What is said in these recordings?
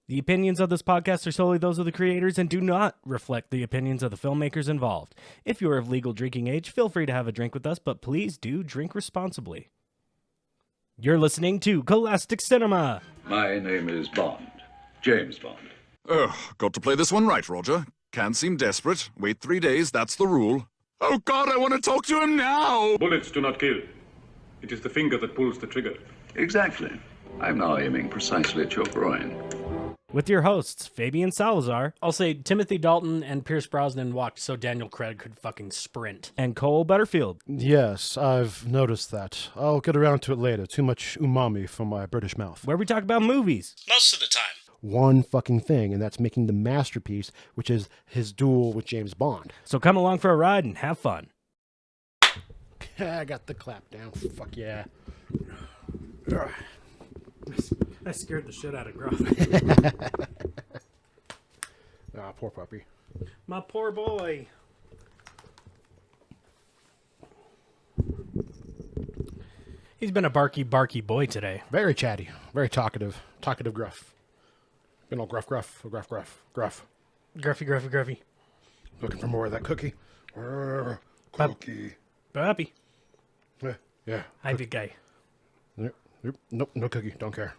The opinions of this podcast are solely those of the creators and do not reflect the opinions of the filmmakers involved. If you are of legal drinking age, feel free to have a drink with us, but please do drink responsibly. You're listening to Cole-astic Cinema. My name is Bond. James Bond. Oh, got to play this one right, Roger. Can't seem desperate. Wait 3 days, that's the rule. Oh God, I want to talk to him now! Bullets do not kill. It is the finger that pulls the trigger. Exactly. I'm now aiming precisely at your groin. With your hosts, Fabian Salazar I'll say Timothy Dalton and Pierce Brosnan walked so Daniel Craig could fucking sprint. and Cole Butterfield. Yes, I've noticed that. I'll get around to it later. Too much umami for my British mouth. Where we talk about movies. Most of the time. One fucking thing, and that's making the masterpiece, which is his duel with James Bond. So come along for a ride and have fun. I got the clap down. Fuck yeah. I scared the shit out of Gruff. Ah, poor puppy. My poor boy. He's been a barky boy today. Very chatty. Very talkative. Talkative gruff. Been all gruff. Gruffy. Looking for more of that cookie. Cookie. Puppy. Yeah. Hi, big guy. Nope, no cookie. Don't care.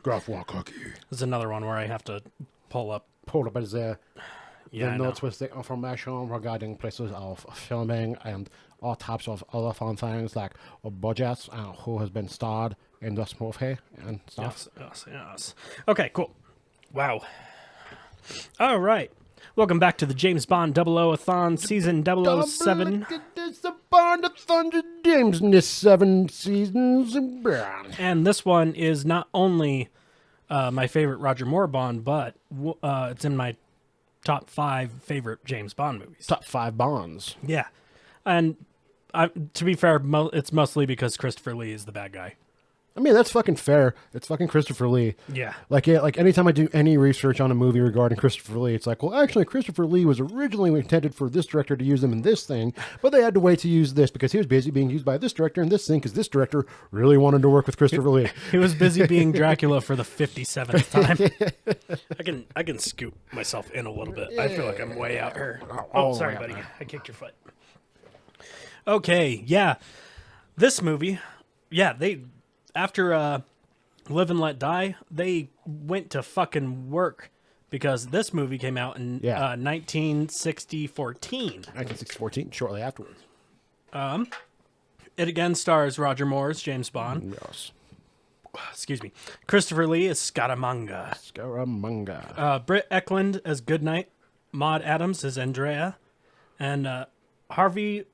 Gruff want cookie. There's another one where I have to pull up. Pulled up as Yeah, the I know. notes with the information regarding places of filming and all types of other fun things like budgets and who has been starred in this movie and stuff. Yes. Okay, cool. Wow. All right. Welcome back to the James Bond 00-a-thon season 007. It's the Bond of Thunder James in this 7 seasons. And this one is not only my favorite Roger Moore Bond, but it's in my top 5 favorite James Bond movies. Top 5 Bonds. Yeah. And to be fair, it's mostly because Christopher Lee is the bad guy. I mean, that's fucking fair. It's fucking Christopher Lee. Yeah. Like anytime I do any research on a movie regarding Christopher Lee, it's like, well, actually, Christopher Lee was originally intended for this director to use him in this thing, but they had to wait to use this because he was busy being used by this director in this thing because this director really wanted to work with Christopher Lee. He was busy being Dracula for the 57th time. I can scoop myself in a little bit. I feel like I'm way out here. Oh, sorry, buddy. I kicked your foot. Okay, yeah. This movie, after Live and Let Die, they went to fucking work because this movie came out in 1914. 1914, shortly afterwards. It again stars Roger Moore as James Bond. Yes. Excuse me. Christopher Lee as Scaramanga. Britt Eklund as Goodnight. Maud Adams as Andrea. And Harvey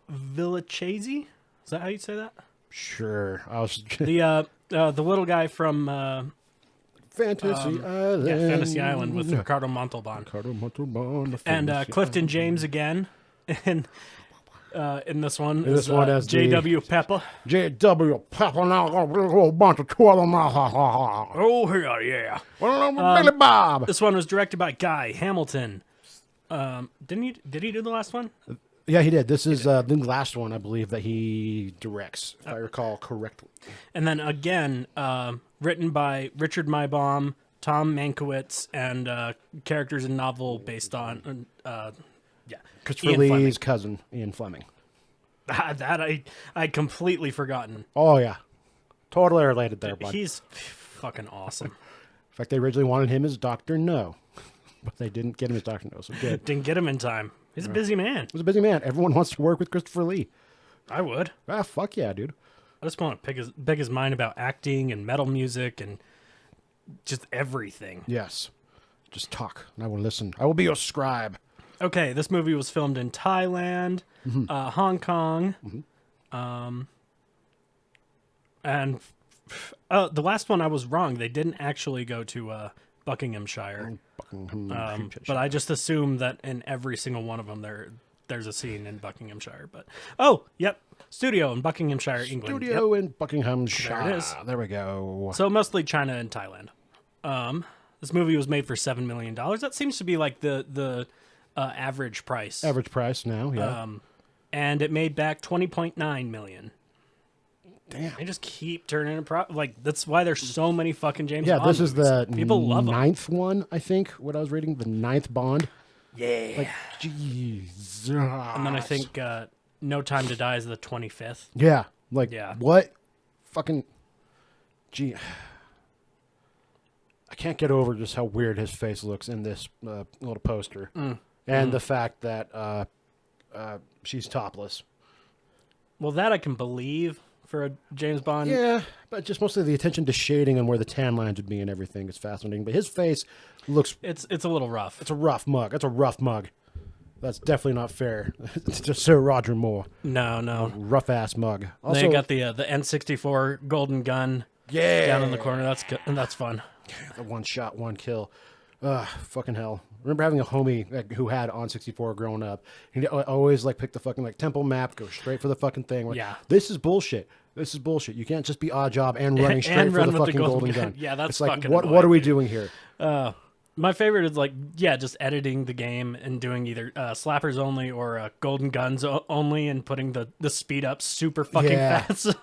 Villachese? Is that how you say that? Sure. I was The little guy from Fantasy Island. Yeah, Fantasy Island with Ricardo Montalban. And Clifton James again. And in this one is J.W. Pepper. J.W. Pepper now got a whole bunch of twirling. Oh, hell yeah. Billy Bob. This one was directed by Guy Hamilton. Did he do the last one? Yeah, he did. This is the last one, I believe, that he directs, if I recall correctly. And then again, written by Richard Maibaum, Tom Mankiewicz, and characters in novel based on, Christopher Ian Lee's Fleming. cousin, Ian Fleming. That I'd completely forgotten. Oh, yeah. Totally related there, bud. He's fucking awesome. In fact, they originally wanted him as Dr. No, but they didn't get him as Dr. No, so good. Didn't get him in time. He's a busy man. He was a busy man. Everyone wants to work with Christopher Lee. I would. Ah, fuck yeah, dude. I just want to pick his mind about acting and metal music and just everything. Yes. Just talk, and I will listen. I will be your scribe. Okay, this movie was filmed in Thailand, Hong Kong, and the last one I was wrong. They didn't actually go to Buckinghamshire, but I just assumed that in every single one of them there's a scene in Buckinghamshire. But studio in Buckinghamshire, England. Studio in Buckinghamshire. There it is. There we go. So mostly China and Thailand. This movie was made for $7 million. That seems to be like the average price. Average price now, yeah. And it made back $20.9 million. Damn. They just keep turning it like that's why there's so many fucking James Yeah, Bond this is the movies. People love them. 9th one, I think. What I was reading, the 9th Bond. Yeah. Like, Jesus. And then I think No Time to Die is the 25th. Yeah. Like, Yeah. what? Fucking. Gee. I can't get over just how weird his face looks in this little poster. And the fact that she's topless. Well, that I can believe for a James Bond. Yeah, but just mostly the attention to shading and where the tan lines would be and everything is fascinating. But his face looks... It's a little rough. It's a rough mug. That's a rough mug. That's definitely not fair. It's just Sir Roger Moore. No. Rough-ass mug. Also, They got the N64 golden gun down in the corner. That's good. And that's fun. the one shot, one kill. Fucking hell. I remember having a homie who had on 64 growing up. He'd always pick the fucking temple map, go straight for the fucking thing. Yeah. This is bullshit. This is bullshit. You can't just be odd job and running straight for run the with the fucking golden golden gun. gun. Yeah, that's it's like fucking what annoying, are we dude. doing here? My favorite is just editing the game and doing either slappers only or golden guns only and putting the speed up super fucking Yeah. fast.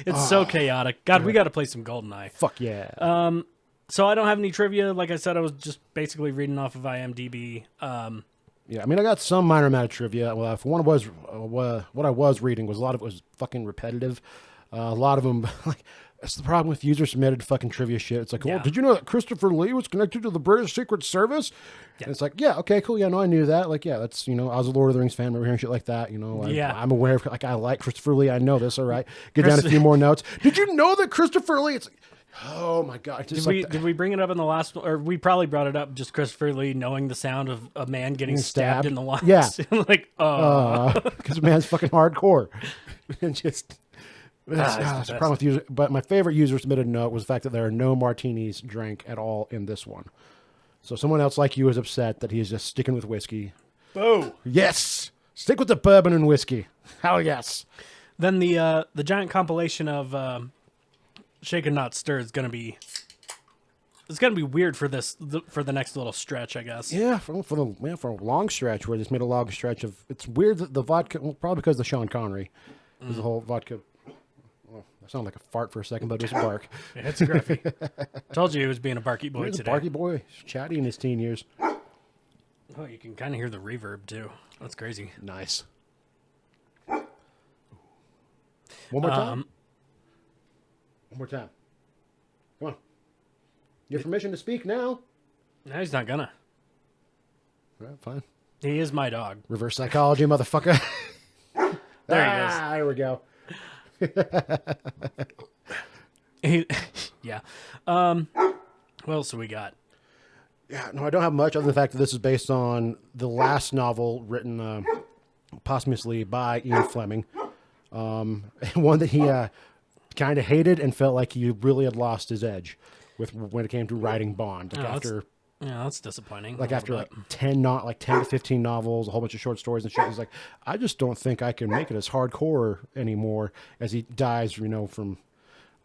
It's so chaotic. God, we got to play some GoldenEye. Fuck yeah. So I don't have any trivia. Like I said, I was just basically reading off of IMDb. Yeah, I mean, I got some minor amount of trivia. Well, if one was what I was reading was a lot of it was fucking repetitive. A lot of them, that's the problem with user submitted fucking trivia shit. It's like, Yeah. well, did you know that Christopher Lee was connected to the British Secret Service? Yeah. And it's like, yeah, okay, cool. Yeah, no, I knew that. That's, I was a Lord of the Rings fan. Remember hearing shit like that. I'm aware of, I like Christopher Lee. I know this. All right. Get down a few more notes. Did you know that Christopher Lee? It's like, oh my God. Did we bring it up in the last one? Or we probably brought it up, just Christopher Lee knowing the sound of a man getting stabbed in the lungs. Yeah. Because man's fucking hardcore. And just... That's the problem with user. But my favorite user submitted note was the fact that there are no martinis drank at all in this one. So someone else like you is upset that he's just sticking with whiskey. Boo! Yes, stick with the bourbon and whiskey. Hell yes. Then the giant compilation of Shaken Not Stirred is gonna be. It's gonna be weird for for the next little stretch, I guess. Yeah, for a long stretch where they just made a long stretch of. It's weird that the vodka. Well, probably because of Sean Connery, there's the whole vodka. Well, that sounded like a fart for a second, but it was a bark. Yeah, it's gruffy. Told you he was being a barky boy He's a today. barky boy, chatty in his teen years. Oh, you can kind of hear the reverb too. That's crazy. Nice. One more time. One more time. Come on. You have permission to speak now. No, he's not gonna. All right, fine. He is my dog. Reverse psychology, motherfucker. There he is. There we go. Yeah. What else do we got? Yeah, no, I don't have much other than the fact that this is based on the last novel written posthumously by Ian Fleming. One that he kind of hated and felt like he really had lost his edge when it came to writing Bond. That's disappointing. After 10 to 15 novels, a whole bunch of short stories and shit, he's like, I just don't think I can make it as hardcore anymore as he dies, from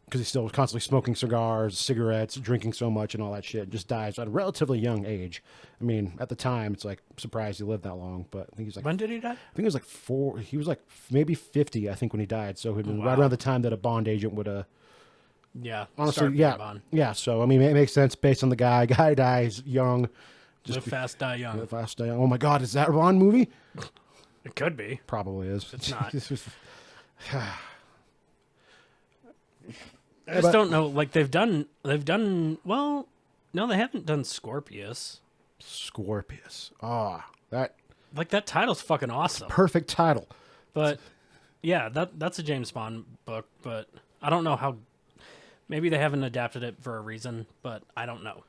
because he's still constantly smoking cigars, cigarettes, drinking so much and all that shit. Just dies at a relatively young age. I mean, at the time, it's like surprised he lived that long, but I think he's like, when did he die? I think it was he was maybe 50, I think, when he died. So he'd been right around the time that a Bond agent would Yeah. honestly, start yeah. Bond. Yeah, so I mean, it makes sense based on the guy. Guy dies young. Live fast, die young. Live fast, die young. Oh my God, is that a Bond movie? It could be. Probably is. It's not. I But- just don't know. They've done. Well, no, they haven't done Scorpius. Scorpius. That That title's fucking awesome. perfect title. But yeah, that's a James Bond book. But I don't know how. Maybe they haven't adapted it for a reason, but I don't know.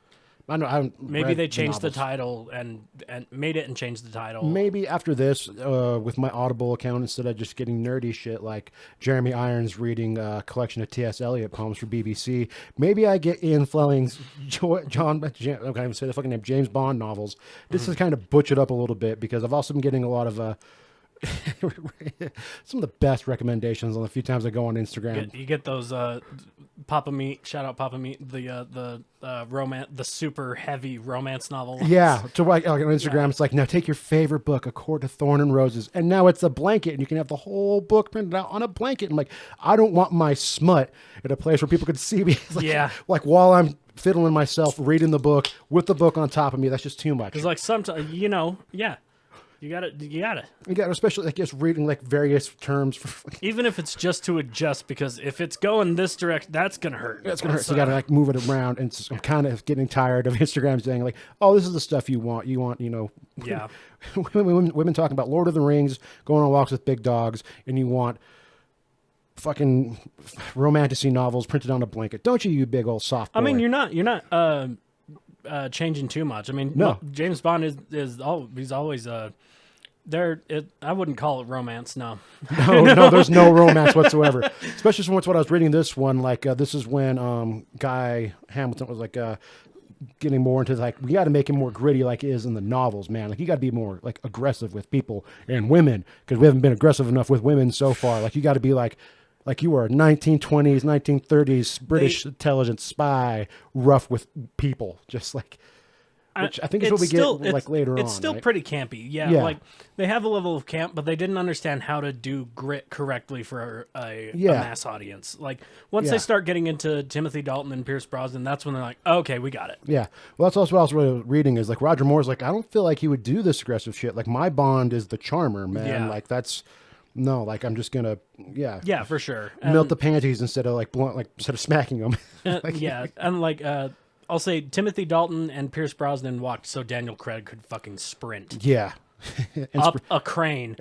I know. Maybe they changed the title and made it and changed the title. Maybe after this, with my Audible account, instead of just getting nerdy shit like Jeremy Irons reading a collection of T.S. Eliot poems for BBC, maybe I get Ian Fleming's I can't even say the fucking name, James Bond novels. This is kind of butchered up a little bit because I've also been getting a lot of Some of the best recommendations on the few times I go on Instagram. You get those Papa Meat, shout out Papa Meat, the romance, the super heavy romance novel ones. Yeah, to like on Instagram, it's like, now take your favorite book, A Court of Thorn and Roses, and now it's a blanket, and you can have the whole book printed out on a blanket. And like, I don't want my smut at a place where people could see me. Like, Yeah. like while I'm fiddling myself, reading the book with the book on top of me. That's just too much. Because like sometimes, yeah, you got to. You got, especially like just reading like various terms for. Even if it's just to adjust, because if it's going this direction, that's gonna hurt. It's gonna hurt. So you gotta like move it around, and I'm kind of getting tired of Instagram saying like, "Oh, this is the stuff you want. You want, Yeah. women talking about Lord of the Rings, going on walks with big dogs, and you want fucking romantasy novels printed on a blanket, don't you? You big old soft boy. I mean, you're not changing too much. I mean, No. James Bond he's always there. I wouldn't call it romance. No. No, there's no romance whatsoever. Especially from what I was reading this one. Like this is when Guy Hamilton was like getting more into like, we got to make him more gritty like it is in the novels, man. Like you got to be more like aggressive with people and women, because we haven't been aggressive enough with women so far. Like you got to be like you were a 1920s, 1930s British intelligence spy, rough with people, just like. Which I think is what we get like later on. It's still right? pretty campy. Yeah, Yeah. like they have a level of camp, but they didn't understand how to do grit correctly for a Yeah. mass audience. Like once Yeah. they start getting into Timothy Dalton and Pierce Brosnan, that's when they're like, okay, we got it. Yeah. Well, that's also what I was really reading is like Roger Moore's like, I don't feel like he would do this aggressive shit. Like my Bond is the charmer, man. Yeah. Like that's no, like I'm just gonna Yeah, for sure. melt the panties instead of like instead of smacking them. Yeah, and like I'll say Timothy Dalton and Pierce Brosnan walked so Daniel Craig could fucking sprint Yeah. and, up a crane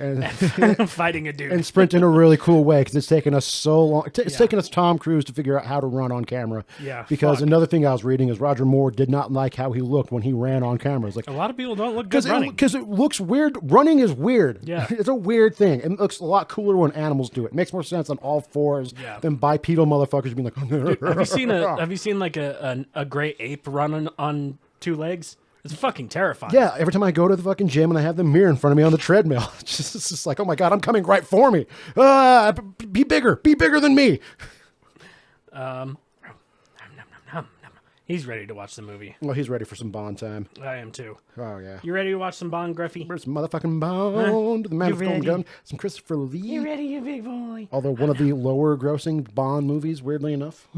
fighting a dude. and sprint in a really cool way because it's taken us so long. It's taken us Tom Cruise to figure out how to run on camera. Yeah, Because fuck. another thing I was reading is Roger Moore did not like how he looked when he ran on camera. It's like, A lot of people don't look good running. because it looks weird. Running is weird. Yeah. It's a weird thing. It looks a lot cooler when animals do it. It makes more sense on all fours Yeah. than bipedal motherfuckers being like. Have you seen like a gray ape running on two legs? It's fucking terrifying. Yeah, every time I go to the fucking gym and I have the mirror in front of me on the treadmill, it's just like, oh my God, I'm coming right for me. Be bigger than me. He's ready to watch the movie. Well, he's ready for some Bond time. I am too. Oh yeah. You ready to watch some Bond, Gruffy? Where's some motherfucking Bond? The Man You with the Golden ready? Gun. Some Christopher Lee. ready, you big boy? Although one of the lower grossing Bond movies, weirdly enough.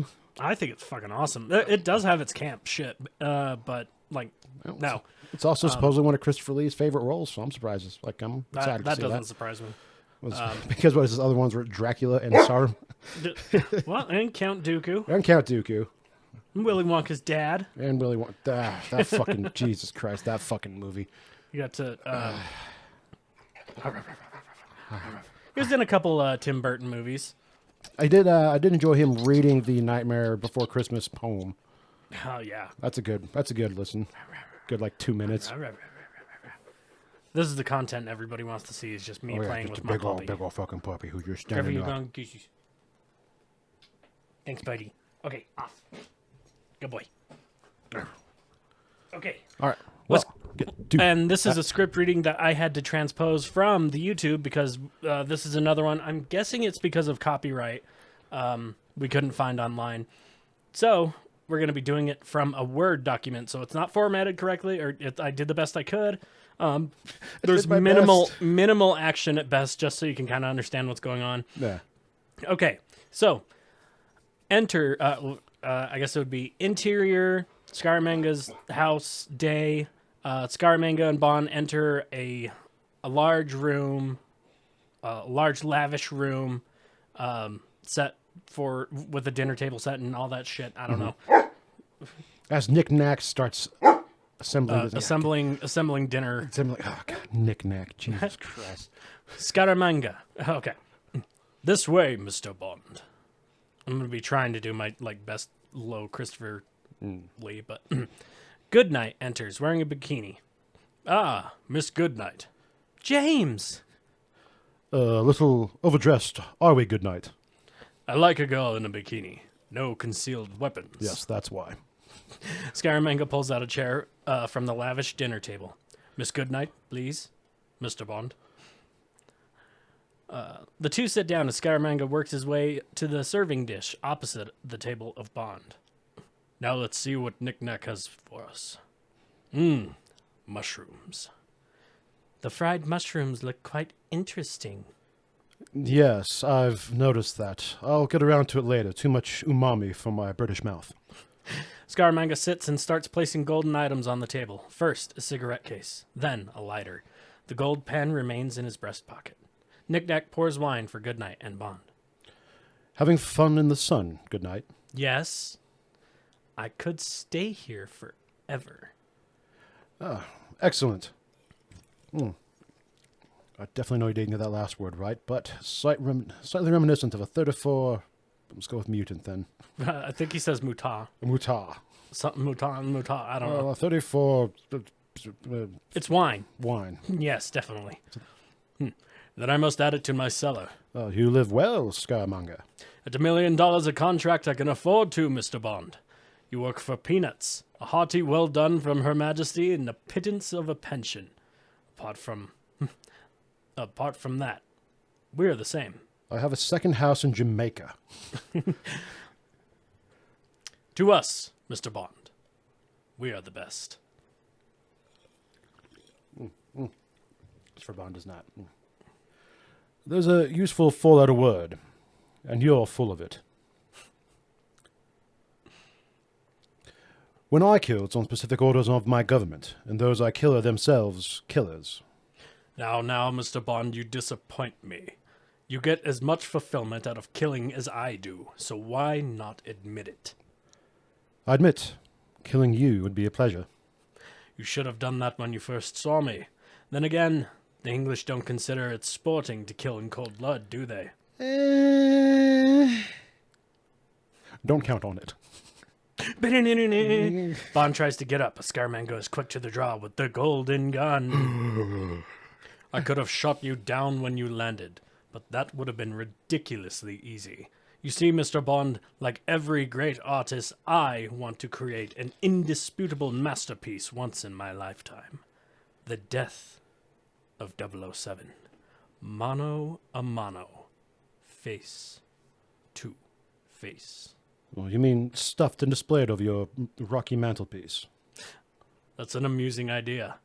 I think it's fucking awesome. It does have its camp shit, but like, no, It's also supposedly one of Christopher Lee's favorite roles, so I'm surprised. It's like I'm excited that to see doesn't that. surprise me. Because what his other ones were Dracula and Sar Well, and Count Dooku, and Count Dooku Willy Wonka's dad. and Willy Wonka. That fucking Jesus Christ, that fucking movie. You got to. He was in a couple Tim Burton movies. I did enjoy him reading the Nightmare Before Christmas poem. Oh yeah. That's a good listen. Good like 2 minutes. This is the content everybody wants to see. Is just me Oh, yeah, playing just with a my big puppy. old fucking puppy who just Wherever standing you up. going, gooses. Thanks, buddy. Okay, off. Good boy. Okay. All right. Let's- Dude, And this is a script reading that I had to transpose from the YouTube because this is another one. I'm guessing it's because of copyright. We couldn't find online. So we're going to be doing it from a Word document. So it's not formatted correctly, or I did the best I could. There's my minimal action at best, just so you can kind of understand what's going on. yeah. Okay, so enter. I guess it would be interior. Scaramanga's house day. Scaramanga and Bond enter a large room, a large lavish room, set with a dinner table set and all that shit. I don't know. As Nick Nack starts assembling, Assembling dinner. assembling. Oh God, Nick Nack, Jesus Christ. Scaramanga. Okay. This way, Mr. Bond. I'm going to be trying to do my best low Christopher Lee, but Goodnight enters wearing a bikini. Ah, Miss Goodnight. James. A little overdressed, are we? Good night. I like a girl in a bikini. No concealed weapons. Yes, that's why. Scaramanga pulls out a chair from the lavish dinner table. Miss Goodnight, please. Mr. Bond. The two sit down as Scaramanga works his way to the serving dish opposite the table of Bond. Now let's see what Knick-Knack has for us. Mushrooms. The fried mushrooms look quite interesting. Yes, I've noticed that. I'll get around to it later. Too much umami for my British mouth. Scaramanga sits and starts placing golden items on the table. First, a cigarette case, then a lighter. The gold pen remains in his breast pocket. Knick-Knack pours wine for Goodnight and Bond. Having fun in the sun. Good night. Yes, I could stay here forever. Excellent. I definitely know you didn't get that last word right, but slightly reminiscent of a 34... Let's go with mutant then. I think he says muta. Muta. Something muta, I don't know. 34... It's wine. wine. Yes, definitely. Then I must add it to my cellar. You live well, Scaramanga. At $1 million a contract I can afford to, Mr. Bond. You work for peanuts, a hearty well done from Her Majesty, and a pittance of a pension. Apart from that, we're the same. I have a second house in Jamaica. To us, Mr. Bond, we are the best. For Bond is not. There's a useful four-letter word, and you're full of it. When I kill, it's on specific orders of my government, and those I kill are themselves killers. Now, Mr. Bond, you disappoint me. You get as much fulfillment out of killing as I do, so why not admit it? I admit, killing you would be a pleasure. You should have done that when you first saw me. Then again, the English don't consider it sporting to kill in cold blood, do they? Don't count on it. Bond tries to get up, but Scaramanga is quick to the draw with the golden gun. I could have shot you down when you landed, but that would have been ridiculously easy. You see, Mr. Bond, like every great artist, I want to create an indisputable masterpiece once in my lifetime. The death of 007. Mano a mano. Face to face. Well, you mean stuffed and displayed over your rocky mantelpiece? That's an amusing idea.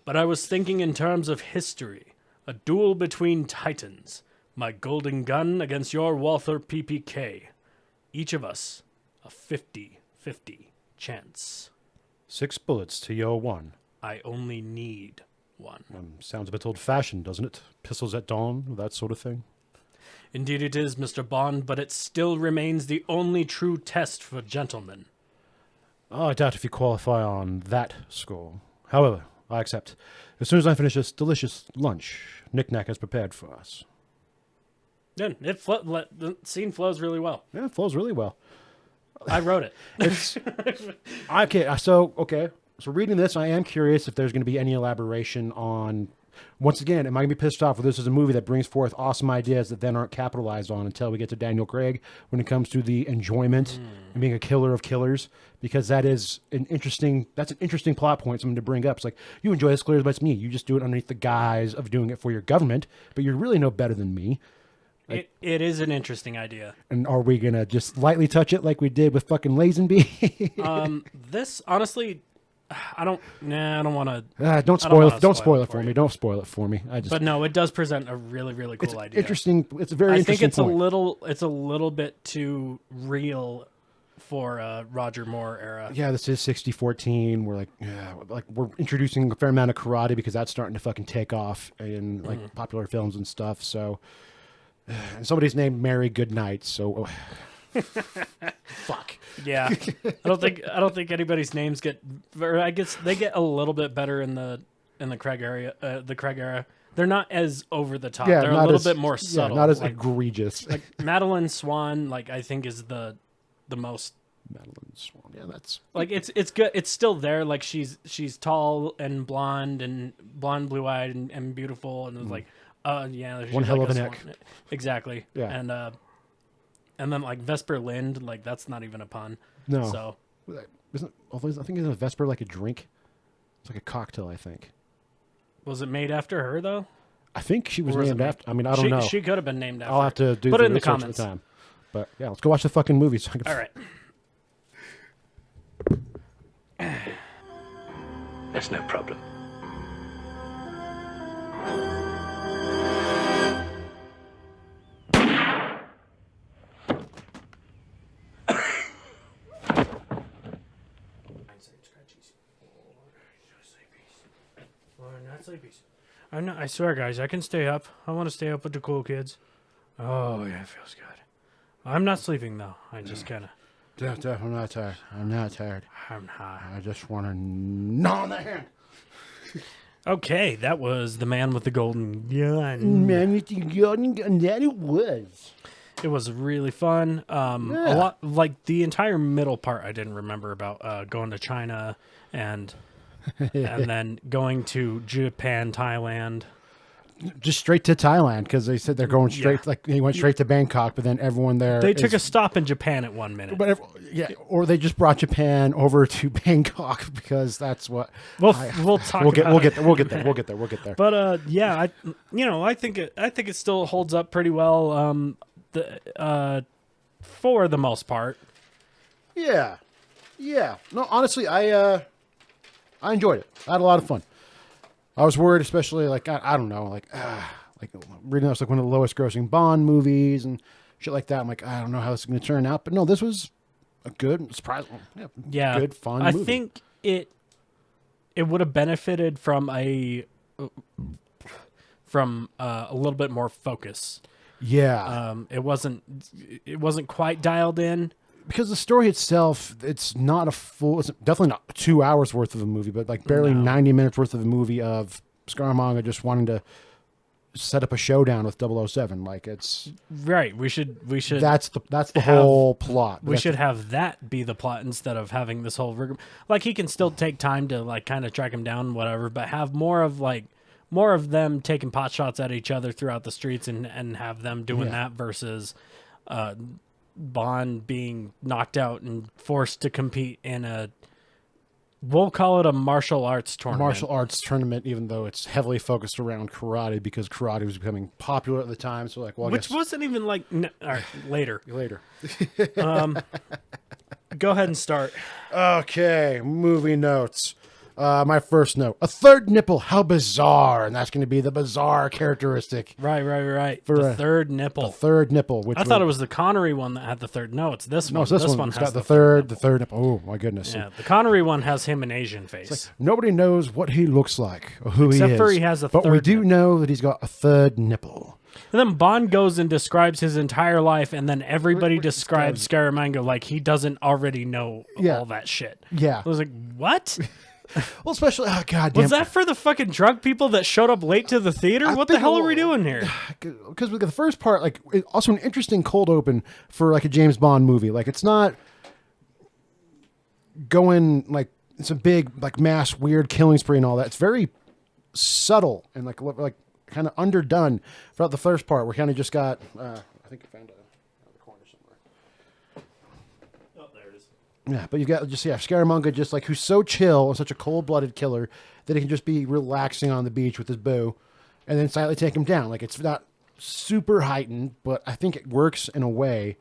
But I was thinking in terms of history. A duel between titans. My golden gun against your Walther PPK. Each of us a 50-50 chance. 6 bullets to your 1. I only need 1. Sounds a bit old-fashioned, doesn't it? Pistols at dawn, that sort of thing. Indeed it is, Mr. Bond, but it still remains the only true test for gentlemen. I doubt if you qualify on that score. However, I accept. As soon as I finish this delicious lunch Knick-Knack has prepared for us. Then the scene flows really well. Yeah, it flows really well. I wrote it. It's okay. So reading this, I am curious if there's going to be any elaboration on. Once again, am I going to be pissed off if this is a movie that brings forth awesome ideas that then aren't capitalized on until we get to Daniel Craig when it comes to the enjoyment and being a killer of killers? Because that's an interesting plot point, something to bring up. It's like, you enjoy this clear as me. You just do it underneath the guise of doing it for your government, but you're really no better than me. It is an interesting idea. And are we going to just lightly touch it like we did with fucking Lazenby? This, honestly, I don't want to. Don't spoil it for me. Don't spoil it for me. But no, it does present a really, really cool idea. Interesting. It's a very interesting point. It's a little bit too real for Roger Moore era. Yeah, this is 60-14. We're introducing a fair amount of karate because that's starting to fucking take off in popular films and stuff. So, and somebody's named Mary Goodnight. So. Fuck. Yeah, I don't think anybody's names get. Or I guess they get a little bit better in the Craig area. The Craig era, they're not as over the top. Yeah, they're a little bit more subtle. Yeah, not as egregious. Like Madeline Swan, I think is the most. Madeline Swan. Yeah, that's it's good. It's still there. Like she's tall and blonde, blue eyed and beautiful, and it's she's one hell of a neck. Exactly. Yeah. And then Vesper Lind, that's not even a pun. No. So isn't Vesper like a drink? It's like a cocktail, I think. Was it made after her though? I think she was Or was named it after. I mean, I don't know. She could have been named after. I'll have to do Put the it in the research at comments. the time. But yeah, let's go watch the fucking movie. So I can All right. That's no problem. I swear, guys, I can stay up. I want to stay up with the cool kids. Oh, yeah, it feels good. I'm not sleeping, though. I just kind of... I'm not tired. I'm not tired. I'm high. I just want to gnaw on the hand. Okay, that was The Man with the Golden Gun. Man, you think that it was. It was really fun. A lot, like the entire middle part I didn't remember about going to China and then going to Japan, Thailand. Just straight to Thailand because they said they're going straight. Yeah. Like they went straight to Bangkok, but then everyone there. They took a stop in Japan at 1 minute. But or they just brought Japan over to Bangkok because that's what. We'll talk. We'll get about there. We'll get there. But yeah, I think it still holds up pretty well. For the most part. Yeah. No, honestly, I enjoyed it. I had a lot of fun. I was worried, especially like I don't know, like reading that's like one of the lowest grossing Bond movies and shit like that. I'm like, I don't know how this is going to turn out, but no, this was a good, surprising, good fun. I movie. think it would have benefited from a little bit more focus. Yeah, it wasn't quite dialed in. Because the story itself, it's not it's definitely not 2 hours worth of a movie, but like barely 90 minutes worth of a movie of Scaramanga just wanting to set up a showdown with 007. Like it's right. We should. That's the whole plot. We should have that be the plot instead of having this whole like he can still take time to like kind of track him down, whatever, but have more of them taking pot shots at each other throughout the streets and have them doing that versus Bond being knocked out and forced to compete in we'll call it a martial arts tournament. Even though it's heavily focused around karate because karate was becoming popular at the time. So like, well, which wasn't even like all right, later. Go ahead and start. Okay, movie notes. My first note: a third nipple. How bizarre! And that's going to be the bizarre characteristic. Right. For the third nipple. The third nipple. Which I thought it was the Connery one that had the third. No, it's this one. No, it's this one. It's got the third nipple. Oh my goodness! Yeah, the Connery one has him in Asian face. Like, nobody knows what he looks like or who Except he is. for he has a but we third do nipple. know that he's got a third nipple. And then Bond goes and describes his entire life, and then everybody describes Scaramanga like he doesn't already know all that shit. Yeah. I was like, what? Well, especially, oh, God damn. Was that for the fucking drunk people that showed up late to the theater? What the hell are we doing here? Because the first part, like, also an interesting cold open for like a James Bond movie. Like, it's not going like it's a big like mass weird killing spree and all that. It's very subtle and like kind of underdone throughout the first part. We kind of just got. I think I found a corner somewhere. Oh, there it is. Yeah, but you got Scaramanga just like who's so chill and such a cold-blooded killer that he can just be relaxing on the beach with his bow, and then silently take him down. Like it's not super heightened, but I think it works in a way.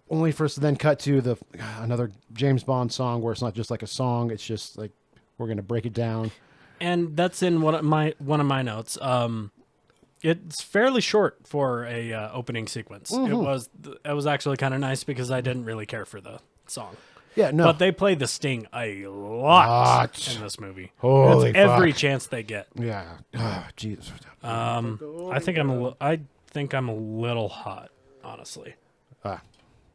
Only for us to then cut to another James Bond song where it's not just like a song; it's just like we're gonna break it down. And that's in one of my notes. It's fairly short for a opening sequence. Mm-hmm. It was actually kind of nice because I didn't really care for the song. Yeah, no. But they play the Sting a lot in this movie. Holy That's every fuck. chance they get. Yeah. Oh, Jesus. I think I'm a little hot, honestly.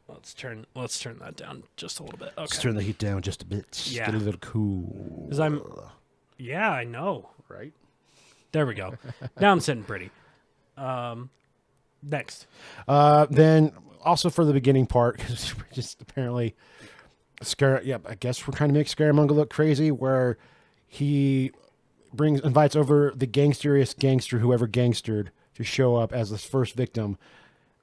Let's turn that down just a little bit. Okay. Let's turn the heat down just a bit. Just Yeah. get a little cool. 'Cause yeah, I know. Right? There we go. Now I'm sitting pretty. Next. Then also for the beginning part, because we're just apparently I guess we're trying to make Scaramanga look crazy, where he invites over the gangsteriest gangster, whoever gangstered, to show up as this first victim.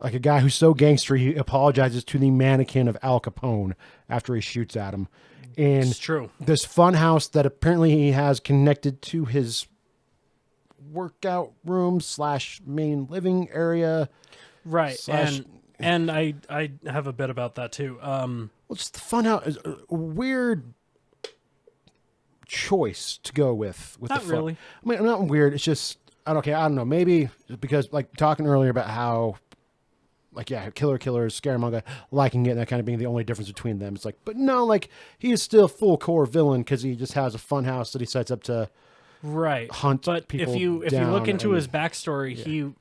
Like a guy who's so gangster, he apologizes to the mannequin of Al Capone after he shoots at him. And It's true. this fun house that apparently he has connected to his workout room / main living area. Right. / And I have a bit about that too. Well, just the fun house is a weird choice to go with Not the fun. really. I mean, not weird. It's just I don't know. Maybe because like talking earlier about how like killers, Scaramanga liking it, and that kind of being the only difference between them. It's like, but no, like he is still full core villain because he just has a fun house that he sets up to hunt but people if you down look into and- his backstory,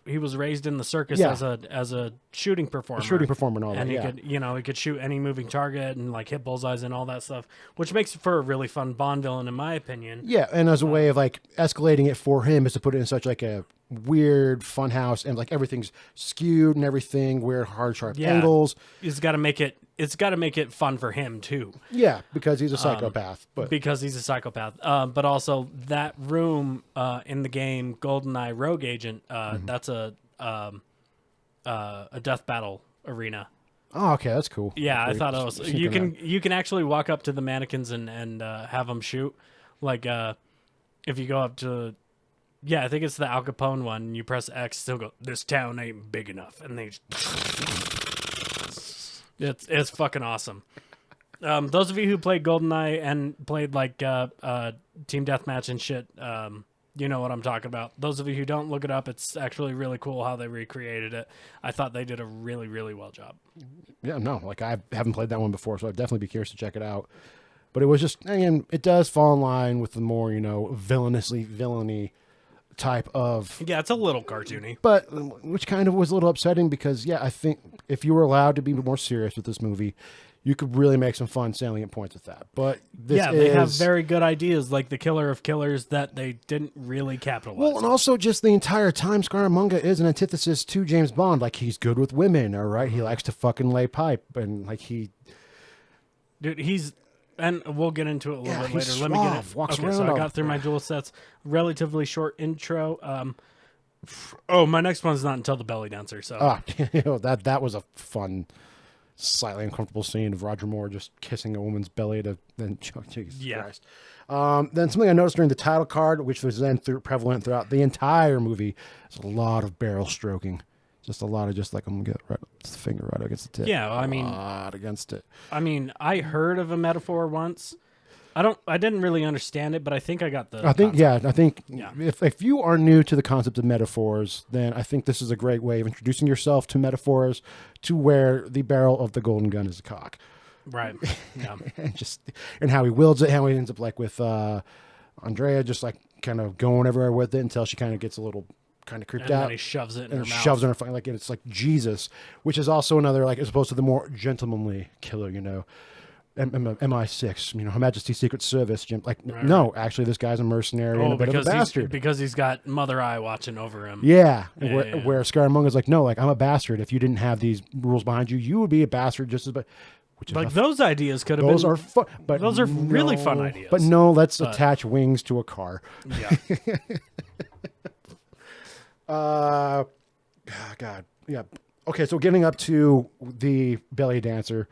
he was raised in the circus Yeah. as a shooting performer. shooting performer and all And that. he Yeah. could he could shoot any moving target and like hit bullseyes and all that stuff, which makes for a really fun Bond villain in my opinion. Yeah, and as a way of like escalating it for him is to put it in such like a weird fun house and like everything's skewed and everything weird hard sharp Yeah. angles. It's got to make it fun for him too. Yeah, because he's a psychopath. But Because he's a psychopath. But also that room in the game GoldenEye Rogue Agent, that's a death battle arena. oh, okay, that's cool. Yeah, I Great. thought it was. Sneaking You can actually walk up to the mannequins and have them shoot. Like if you go up to, I think it's the Al Capone one. And you press X, still go. This town ain't big enough, and they. It's fucking awesome. Those of you who played GoldenEye and played like Team Deathmatch and shit, you know what I'm talking about. Those of you who don't, look it up. It's actually really cool how they recreated it. I thought they did a really, really well job. Yeah, no, like I haven't played that one before, so I'd definitely be curious to check it out. But it was just, again, it does fall in line with the more, villainy type of, Yeah, it's a little cartoony. but which kind of was a little upsetting because, I think if you were allowed to be more serious with this movie, you could really make some fun salient points with that. But this They have very good ideas, like the Killer of Killers, that they didn't really capitalize Well, and on. also just the entire time, Scaramanga is an antithesis to James Bond. Like, he's good with women, all right? He likes to fucking lay pipe, and, like, Dude, and we'll get into it a little bit he's later. Let me get suave, it. walks Okay, around so I all- got through my dual sets. Relatively short intro. My next one's not until the belly dancer. So that was a fun, slightly uncomfortable scene of Roger Moore just kissing a woman's belly to then Jesus Yeah. Christ. Then something I noticed during the title card, which was then prevalent throughout the entire movie, is a lot of barrel stroking. Just a lot of I'm gonna get the finger right against the tip. Yeah, I mean- a lot against it. I heard of a metaphor once. I didn't really understand it, but I think I got the. I think concept. if you are new to the concept of metaphors, then I think this is a great way of introducing yourself to metaphors, to where the barrel of the golden gun is a cock, Right. Yeah. and how he wields it, how he ends up like with Andrea, just like kind of going everywhere with it until she kind of gets a little kind of creeped And out. then he shoves it in her and mouth. shoves it in her fucking like it's like Jesus, which is also another like as opposed to the more gentlemanly killer, MI6, Her Majesty's Secret Service, no, actually this guy's a mercenary and a bit of a bastard. Because he's got Mother Eye watching over him. Yeah, Yeah. where Scaramanga's like, no, like I'm a bastard. If you didn't have these rules behind you, you would be a bastard just as. Which is Like those ideas could have those been. are fun, but those are really fun ideas. But no, let's attach wings to a car. Yeah. God, yeah. Okay, so getting up to the belly dancer.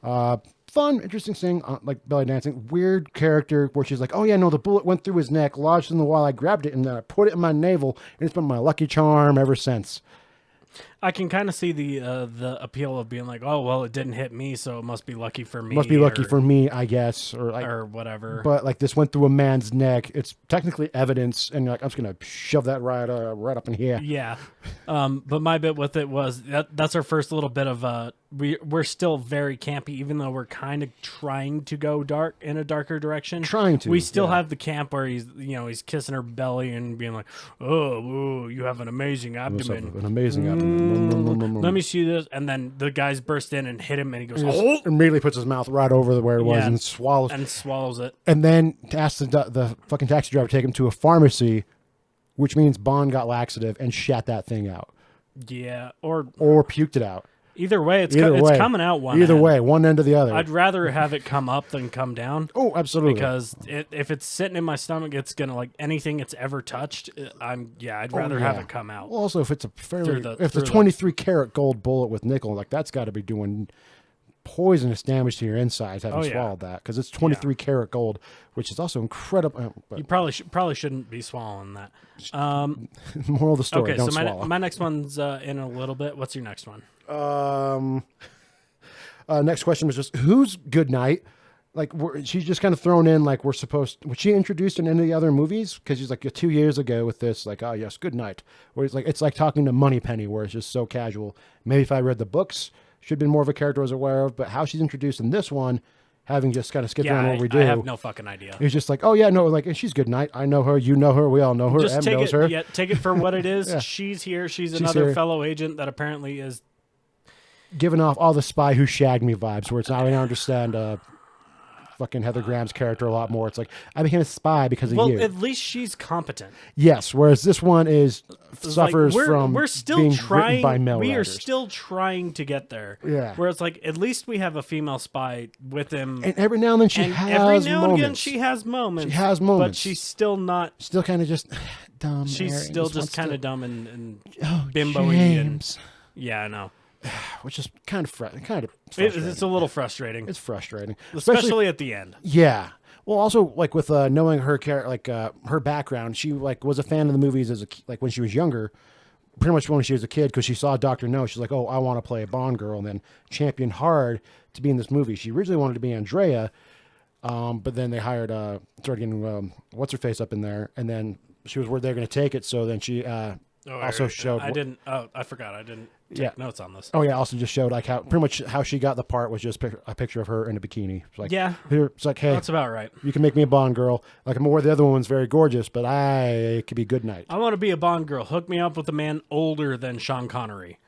Fun, interesting thing, like belly dancing. Weird character where she's like, oh yeah, no, the bullet went through his neck, lodged in the wall. I grabbed it and then I put it in my navel, and it's been my lucky charm ever since. I can kind of see the appeal of being like, oh well, it didn't hit me, so it must be lucky for me. Must be lucky or, for me, I guess, or like, or whatever. but like this went through a man's neck. It's technically evidence, and you're like, I'm just gonna shove that right up in here. Yeah. But my bit with it was that's our first little bit of we're still very campy, even though we're kind of trying to go dark in a darker direction. Trying to, We still yeah. have the camp where he's kissing her belly and being like, oh, ooh, you have an amazing abdomen. An amazing abdomen. Let me see this. And then the guys burst in and hit him, and he goes, oh, Immediately puts his mouth right over where it was Yeah. and swallows. and swallows it. And then asks the fucking taxi driver to take him to a pharmacy, which means Bond got laxative and shat that thing out Yeah. Or or puked it out. either way, it's Either way, coming out one Either end. way, one end or the other. I'd rather have it come up than come down. Oh, absolutely. Because if it's sitting in my stomach, it's gonna like anything it's ever touched. I'd rather have it come out. Well, also, if it's a fairly, Through the- if it's a through the- 23 karat gold bullet with nickel, like that's got to be doing poisonous damage to your insides having Oh, yeah. swallowed that, because it's 23 karat gold, which is also incredible. But You probably shouldn't be swallowing that. moral of the story: Okay, don't so swallow. my next one's in a little bit. What's your next one? Next question was just who's Goodnight? Like, she's just kind of thrown in like was she introduced in any other movies? Because she's like 2 years ago with this, like, oh yes, Goodnight. Where it's like talking to Moneypenny, where it's just so casual. Maybe if I read the books, should have been more of a character I was aware of. But how she's introduced in this one, having just kind of skipped around what we do, I have no fucking idea. it's just like, oh yeah, no, like, and she's Goodnight. I know her, you know her, we all know her. Just Em take knows it. her. Yeah, take it for what it is. Yeah. She's here. She's another here. fellow agent that apparently is. Giving off all the Spy Who Shagged Me vibes, where it's now I understand fucking Heather Graham's character a lot more. It's like, I became a spy because of Well, you. at least she's competent. Yes, whereas this one suffers like, from we're still being trying. written by male we are writers. still trying to get there. Yeah. Where it's like at least we have a female spy with him. And every now and then she and has every now moments. and again she has moments. She has moments. but she's still not. Still kind of just dumb. She's Mary, still just wants kind to- of dumb and Oh, bimbo-y and James. yeah, I know. Which is kind of frustrating. It's a little frustrating, It's frustrating, especially at the end. yeah. Well, also like with knowing her character, like her background, she like was a fan of the movies as like when she was younger, pretty much when she was a kid, because she saw Doctor No. She's like, oh, I want to play a Bond girl, and then championed hard to be in this movie. She originally wanted to be Andrea, but then they hired started getting what's her face up in there, and then she was where they're going to take it. So then she also showed. I didn't. Oh, I forgot. I didn't take Yeah. notes on this. Oh yeah, also just showed like how pretty much how she got the part was just a picture of her in a bikini. It's like, Yeah. here, it's like, hey, That's about right. you can make me a Bond girl. Like, I'm aware the other one's very gorgeous, but I could be Goodnight. I want to be a Bond girl. Hook me up with a man older than Sean Connery.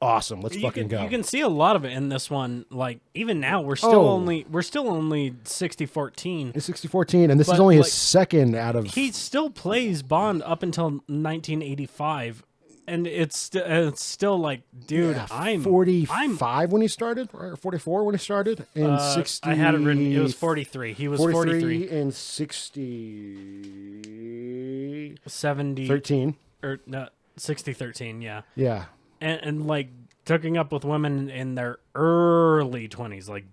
Awesome, let's fucking go. You can see a lot of it in this one. Like even now, we're still Oh. only 60-14. It's 60-14, and this is But, only his like, second out of. He still plays Bond up until 1985, and it's still like, dude, Yeah, I'm 45 when he started, or 44 when he started, and 60. I had it written. It was 43. He was 43. and 60. 70 13. or no, 60-13. Yeah. Yeah. And like hooking up with women in their early 20s, like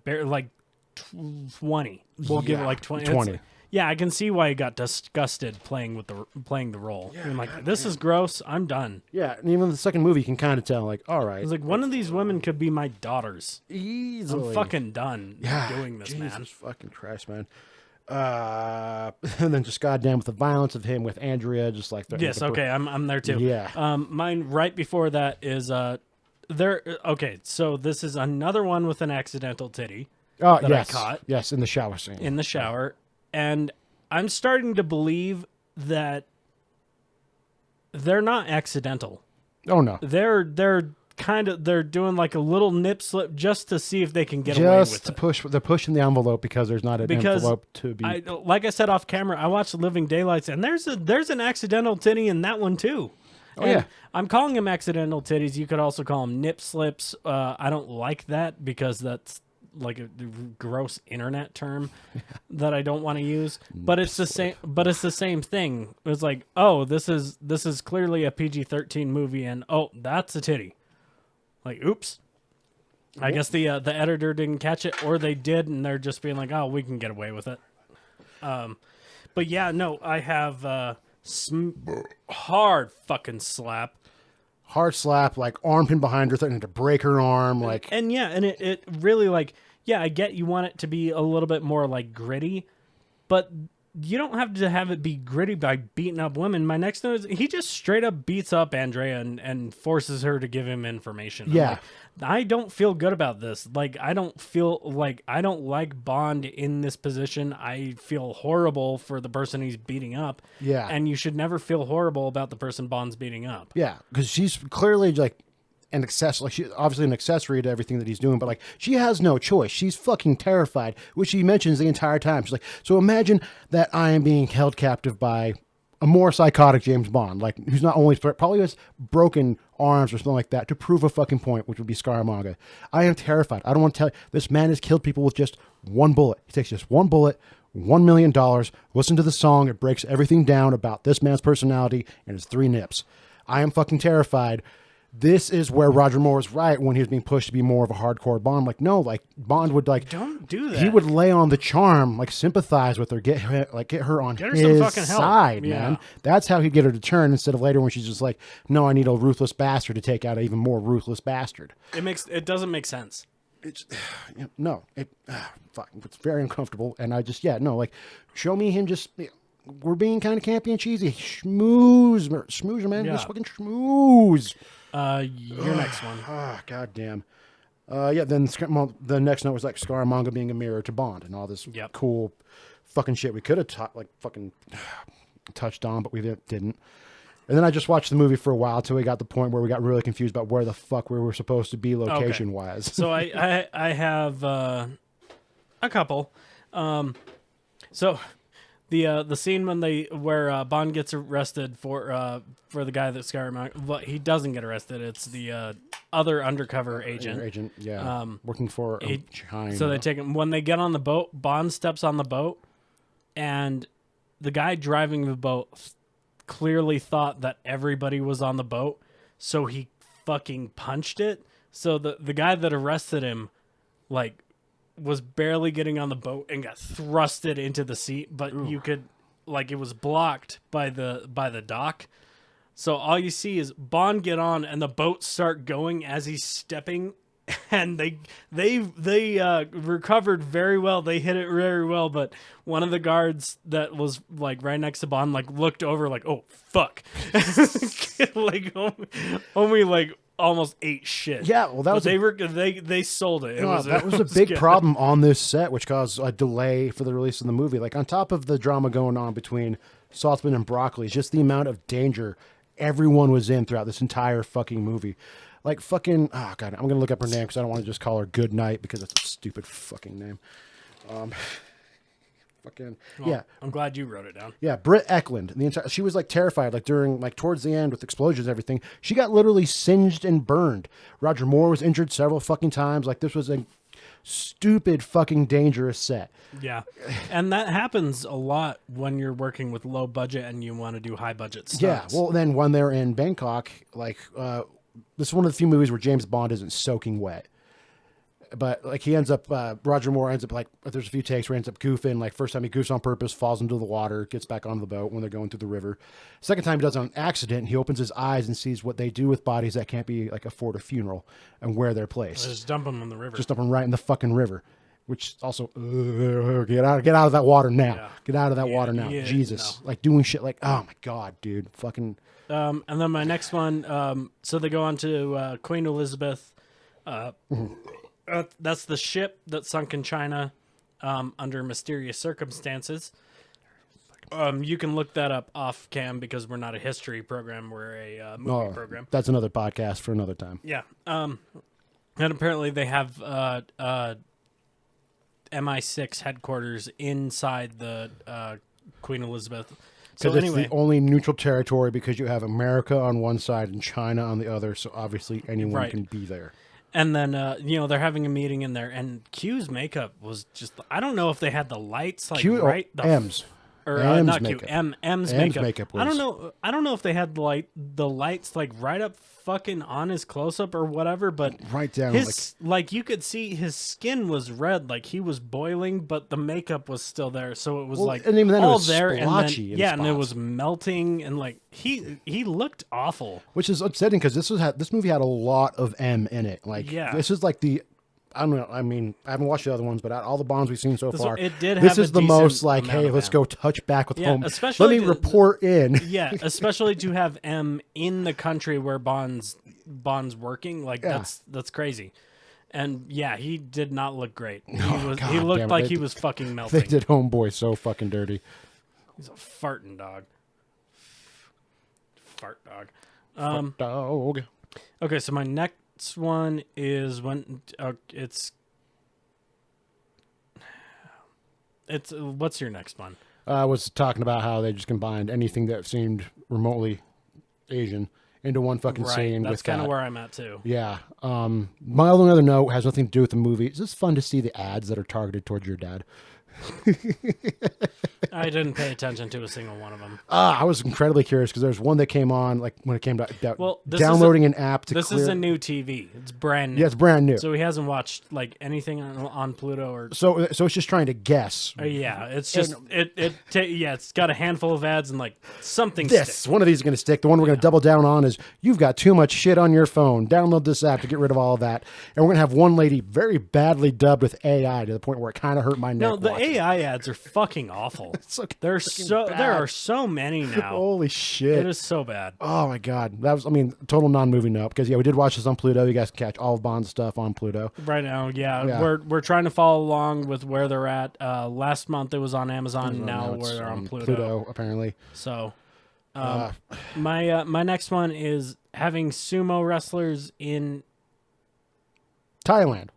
20. We'll give it Yeah, like 20. 20. Yeah, I can see why he got disgusted playing the role. I'm like, this is gross. I'm done. Yeah, and even the second movie, you can kind of tell, like, all right. It's like one of these women could be my daughters. Easily. I'm fucking done Yeah, doing this, Jesus man. fucking Christ, man. And then just goddamn with the violence of him with Andrea, just like Yes, okay, I'm there too. Yeah. Mine right before that is there. Okay, so this is another one with an accidental titty Oh that I yes, caught. yes, in the shower scene. in the shower, and I'm starting to believe that they're not accidental. Oh no, They're doing like a little nip slip just to see if they can get away just with to it. push. They're pushing the envelope because there's not an Because envelope to be. like I said off camera, I watched Living Daylights, and there's an accidental titty in that one too. Oh, And yeah. I'm calling them accidental titties. You could also call them nip slips. I don't like that because that's like a gross internet term that I don't want to use. But it's the same. But it's the same thing. It's like, oh, this is clearly a PG-13 movie, and oh, that's a titty. Like, oops. I guess the editor didn't catch it, or they did, and they're just being like, oh, we can get away with it. But yeah, no, I have hard fucking slap. Hard slap, like arm pin behind her, threatening to break her arm. Like, And yeah, and it really like, yeah, I get you want it to be a little bit more like gritty, but you don't have to have it be gritty by beating up women. My next note is he just straight up beats up Andrea and forces her to give him information. I'm Yeah. like, I don't feel good about this. Like, I don't like Bond in this position. I feel horrible for the person he's beating up. Yeah. And you should never feel horrible about the person Bond's beating up. yeah, because she's clearly like an accessory. Like, she's obviously an accessory to everything that he's doing, but like she has no choice. She's fucking terrified, which she mentions the entire time. She's like, so imagine that I am being held captive by a more psychotic James Bond, like who's not only probably has broken arms or something like that to prove a fucking point, which would be Scaramanga. I am terrified. I don't want to tell you, this man has killed people with just one bullet. He takes just one bullet, $1 million. Listen to the song. It breaks everything down about this man's personality and his 3 nips. I am fucking terrified. this is where Roger Moore was right when he was being pushed to be more of a hardcore Bond. Like, no, like Bond would like Don't do that. he would lay on the charm, like sympathize with her, get her on Get her some his fucking help. side, Yeah. man. That's how he'd get her to turn instead of later when she's just like, no, I need a ruthless bastard to take out an even more ruthless bastard. It doesn't make sense. It's no, fuck, it's very uncomfortable, and I just like show me him just. We're being kind of campy and cheesy. Schmooze, man. Yeah. Just fucking schmooze. Your next one. Ah, goddamn. Then the next note was like Scaramanga being a mirror to Bond and all this cool fucking shit we could have fucking touched on, but we didn't. And then I just watched the movie for a while till we got the point where we got really confused about where the fuck we were supposed to be location-wise. So I have a couple. So the scene where Bond gets arrested for the guy that Scaramanga, well, he doesn't get arrested. It's the other undercover agent. Working for China. So they take him when they get on the boat. Bond steps on the boat, and the guy driving the boat clearly thought that everybody was on the boat, so he fucking punched it. So the guy that arrested him, like, was barely getting on the boat and got thrusted into the seat, but you could, like, it was blocked by the dock. So all you see is Bond get on and the boat start going as he's stepping, and they recovered very well. They hit it very well, but one of the guards that was like right next to Bond like looked over like, oh fuck, like only like almost ate shit. Yeah, well, that was they sold it. That was a big problem on this set, which caused a delay for the release of the movie. Like on top of the drama going on between Saltzman and Broccoli, just the amount of danger everyone was in throughout this entire fucking movie. Like fucking, oh god, I'm gonna look up her name because I don't want to just call her Good Night because it's a stupid fucking name. I'm glad you wrote it down. Yeah, Britt Eklund. She was like terrified, like during, like towards the end with explosions and everything. She got literally singed and burned. Roger Moore was injured several fucking times. Like this was a stupid fucking dangerous set. Yeah, and that happens a lot when you're working with low budget and you want to do high budget stuff. Yeah, well then when they're in Bangkok, like this is one of the few movies where James Bond isn't soaking wet. But like he ends up, Roger Moore ends up like, there's a few takes where he ends up goofing. Like first time he goofs on purpose, falls into the water, gets back on the boat when they're going through the river. Second time he does it on accident. He opens his eyes and sees what they do with bodies that can't be like afford a funeral and where they're placed. Just dump them in the river. Just dump them right in the fucking river. Which also, get out of that water now. Yeah. Get out of that water now. Yeah, Jesus. No. Like doing shit like, oh my God, dude. Fucking. And then my next one, so they go on to Queen Elizabeth. That's the ship that sunk in China under mysterious circumstances. You can look that up off cam because we're not a history program. We're a movie program. That's another podcast for another time. Yeah. And apparently they have MI6 headquarters inside the Queen Elizabeth. Because it's the only neutral territory because you have America on one side and China on the other. So obviously anyone can be there. And then, they're having a meeting in there, and Q's makeup was just, I don't know if they had the lights, like, Q, right? M's. Or M's not makeup. Q, M's makeup. Was... I don't know if they had the lights, like, right up fucking on his close-up or whatever, but right down, like you could see his skin was red, like he was boiling, but the makeup was still there, so it was and even then all it was there, splotchy and it was melting, and like he looked awful, which is upsetting because this movie had a lot of M in it. Like this is like the. I don't know. I mean, I haven't watched the other ones, but out all the Bonds we've seen so far, this is the most like, hey, let's go touch back with home. Let me report in. Yeah, especially to have M in the country where Bond's working, like that's crazy. And yeah, he did not look great. He looked like he was fucking melting. They did Homeboy so fucking dirty. He's a farting dog. Fart dog. Fart dog. Okay, so my next one is when it's what's your next one? I was talking about how they just combined anything that seemed remotely Asian into one fucking scene. That's kind of where I'm at too. Yeah. My only other note has nothing to do with the movie. It's just fun to see the ads that are targeted towards your dad. I didn't pay attention to a single one of them. I was incredibly curious because there's one that came on like when it came to This downloading an app to This clear. is a new TV. It's brand new. Yeah, it's brand new. So he hasn't watched like anything on Pluto or. So it's just trying to guess. Yeah, it's just it's got a handful of ads and like something. This one of these is going to stick. The one we're going to double down on is you've got too much shit on your phone. Download this app to get rid of all of that. And we're going to have one lady very badly dubbed with AI to the point where it kind of hurt my neck. No, the watching. AI ads are fucking awful. There are so many now. Holy shit! It is so bad. Oh my god, that was total non-movie note because we did watch this on Pluto. You guys can catch all of Bond's stuff on Pluto Right now. Yeah. We're trying to follow along with where they're at. Last month it was on Amazon. Now it's we're on Pluto. apparently. So, my next one is having sumo wrestlers in. Thailand.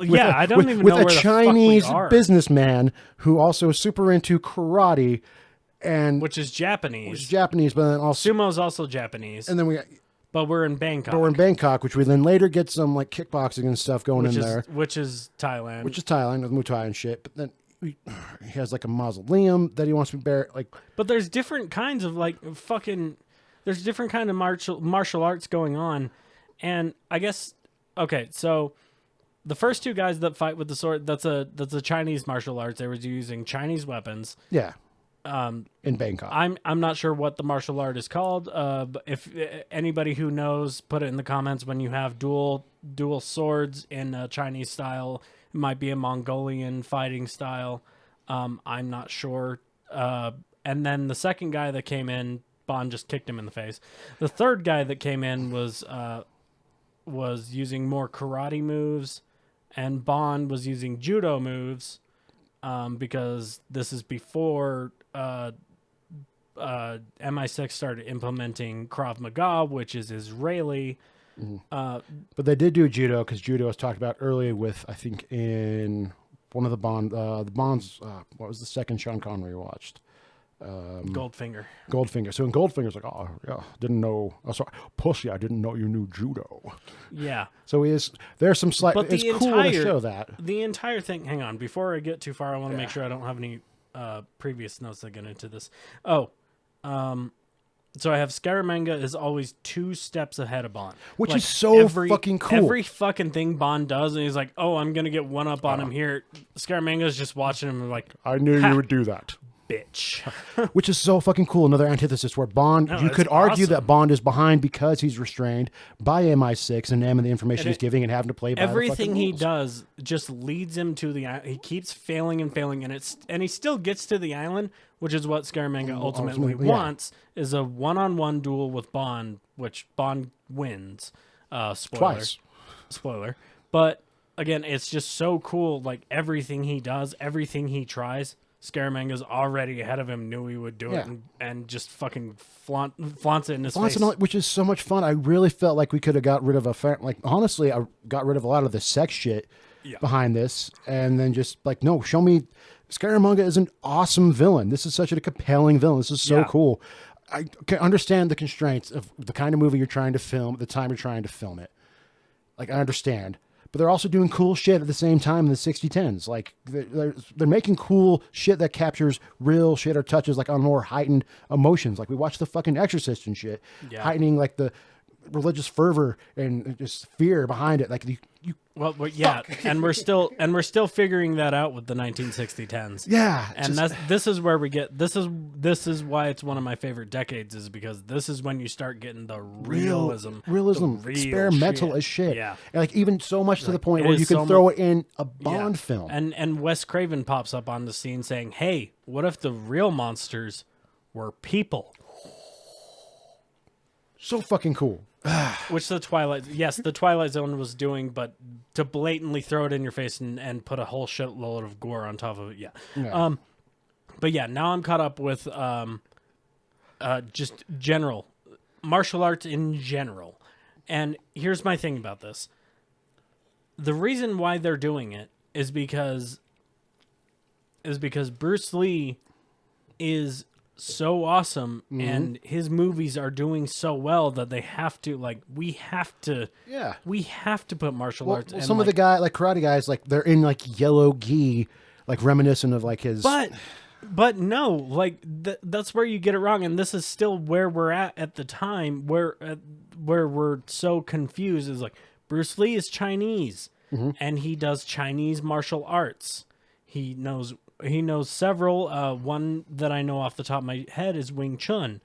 Yeah, I don't even with know a where Chinese the fuck we are. businessman who also is super into karate and Which is Japanese. Japanese, but then also Sumo's also Japanese, and then but we're in Bangkok, we're in Bangkok, which we then later get some like kickboxing and stuff going in there, which is Thailand. which is Thailand with Muay Thai and shit. But then he has like a mausoleum that he wants to be buried. Like, But there's different kinds of there's different kind of martial arts going on, and I guess okay, so the first two guys that fight with the sword, that's a Chinese martial arts. They were using Chinese weapons. yeah, in Bangkok. I'm not sure what the martial art is called. But if anybody who knows, put it in the comments. When you have dual swords in a Chinese style, it might be a Mongolian fighting style. I'm not sure. And then the second guy that came in, Bond just kicked him in the face. The third guy that came in was using more karate moves, and Bond was using judo moves, because this is before MI6 started implementing Krav Maga, which is Israeli. But they did do judo because judo was talked about earlier with, I think, in one of the Bonds, what was the second Sean Connery watched? Goldfinger. Goldfinger. So in Goldfinger's like, oh, yeah, didn't know. Oh, sorry, pussy, I didn't know you knew judo. Yeah. So there's some slight, But it's cool to show that. The entire thing, hang on, before I get too far, I want to make sure I don't have any previous notes that get into this. So I have Scaramanga is always 2 steps ahead of Bond. Which is so fucking cool. Every fucking thing Bond does, and he's like, oh, I'm going to get one up on him here. Scaramanga's just watching him and like, I knew you would do that. bitch. Which is so fucking cool. Another antithesis where Bond, you it's could argue awesome. that Bond is behind because he's restrained by MI6 and them and the information he's giving and having to play by Everything the he rules. does just leads him to the island. He keeps failing and failing, and he still gets to the island, which is what Scaramanga ultimately ultimately, yeah. wants, is a one-on-one duel with Bond, which Bond wins. Spoiler. Twice. Spoiler. But, again, it's just so cool. Like, everything he does, everything he tries, Scaramanga's already ahead of him, knew he would do it, and just fucking flaunts it in his face. Which is so much fun. I really felt like we could have got rid of honestly, I got rid of a lot of the sex shit behind this, and then just like, no, show me. Scaramanga is an awesome villain. This is such a compelling villain. This is so cool. I can understand the constraints of the kind of movie you're trying to film at the time you're trying to film it. Like, I understand. But they're also doing cool shit at the same time in the 60-10s. Like, they're making cool shit that captures real shit or touches, like, on more heightened emotions. Like, we watched The fucking Exorcist and shit. Yeah. Heightening, like, the religious fervor and just fear behind it. Like, Well, yeah, and we're still figuring that out with the 1960-10s. yeah. And this is where we get this is why it's one of my favorite decades, is because this is when you start getting the realism, the real experimental shit. as shit. Yeah, And like, even so much to the point it where is you can so throw it in a Bond yeah. film. And Wes Craven pops up on the scene saying, "Hey, what if the real monsters were people?" So fucking cool. Which the Twilight Zone was doing, but to blatantly throw it in your face and put a whole shitload of gore on top of it, yeah. But yeah, now I'm caught up with just general martial arts in general. And here's my thing about this: the reason why they're doing it is because Bruce Lee is so awesome, and his movies are doing so well that they have to, like, we have to put martial arts. And some of the karate guys, like, they're in like yellow gi, like reminiscent of like his. but But no, like that's where you get it wrong, and this is still where we're at the time, where we're so confused. Is like Bruce Lee is Chinese, and he does Chinese martial arts. He knows several. One that I know off the top of my head is Wing Chun.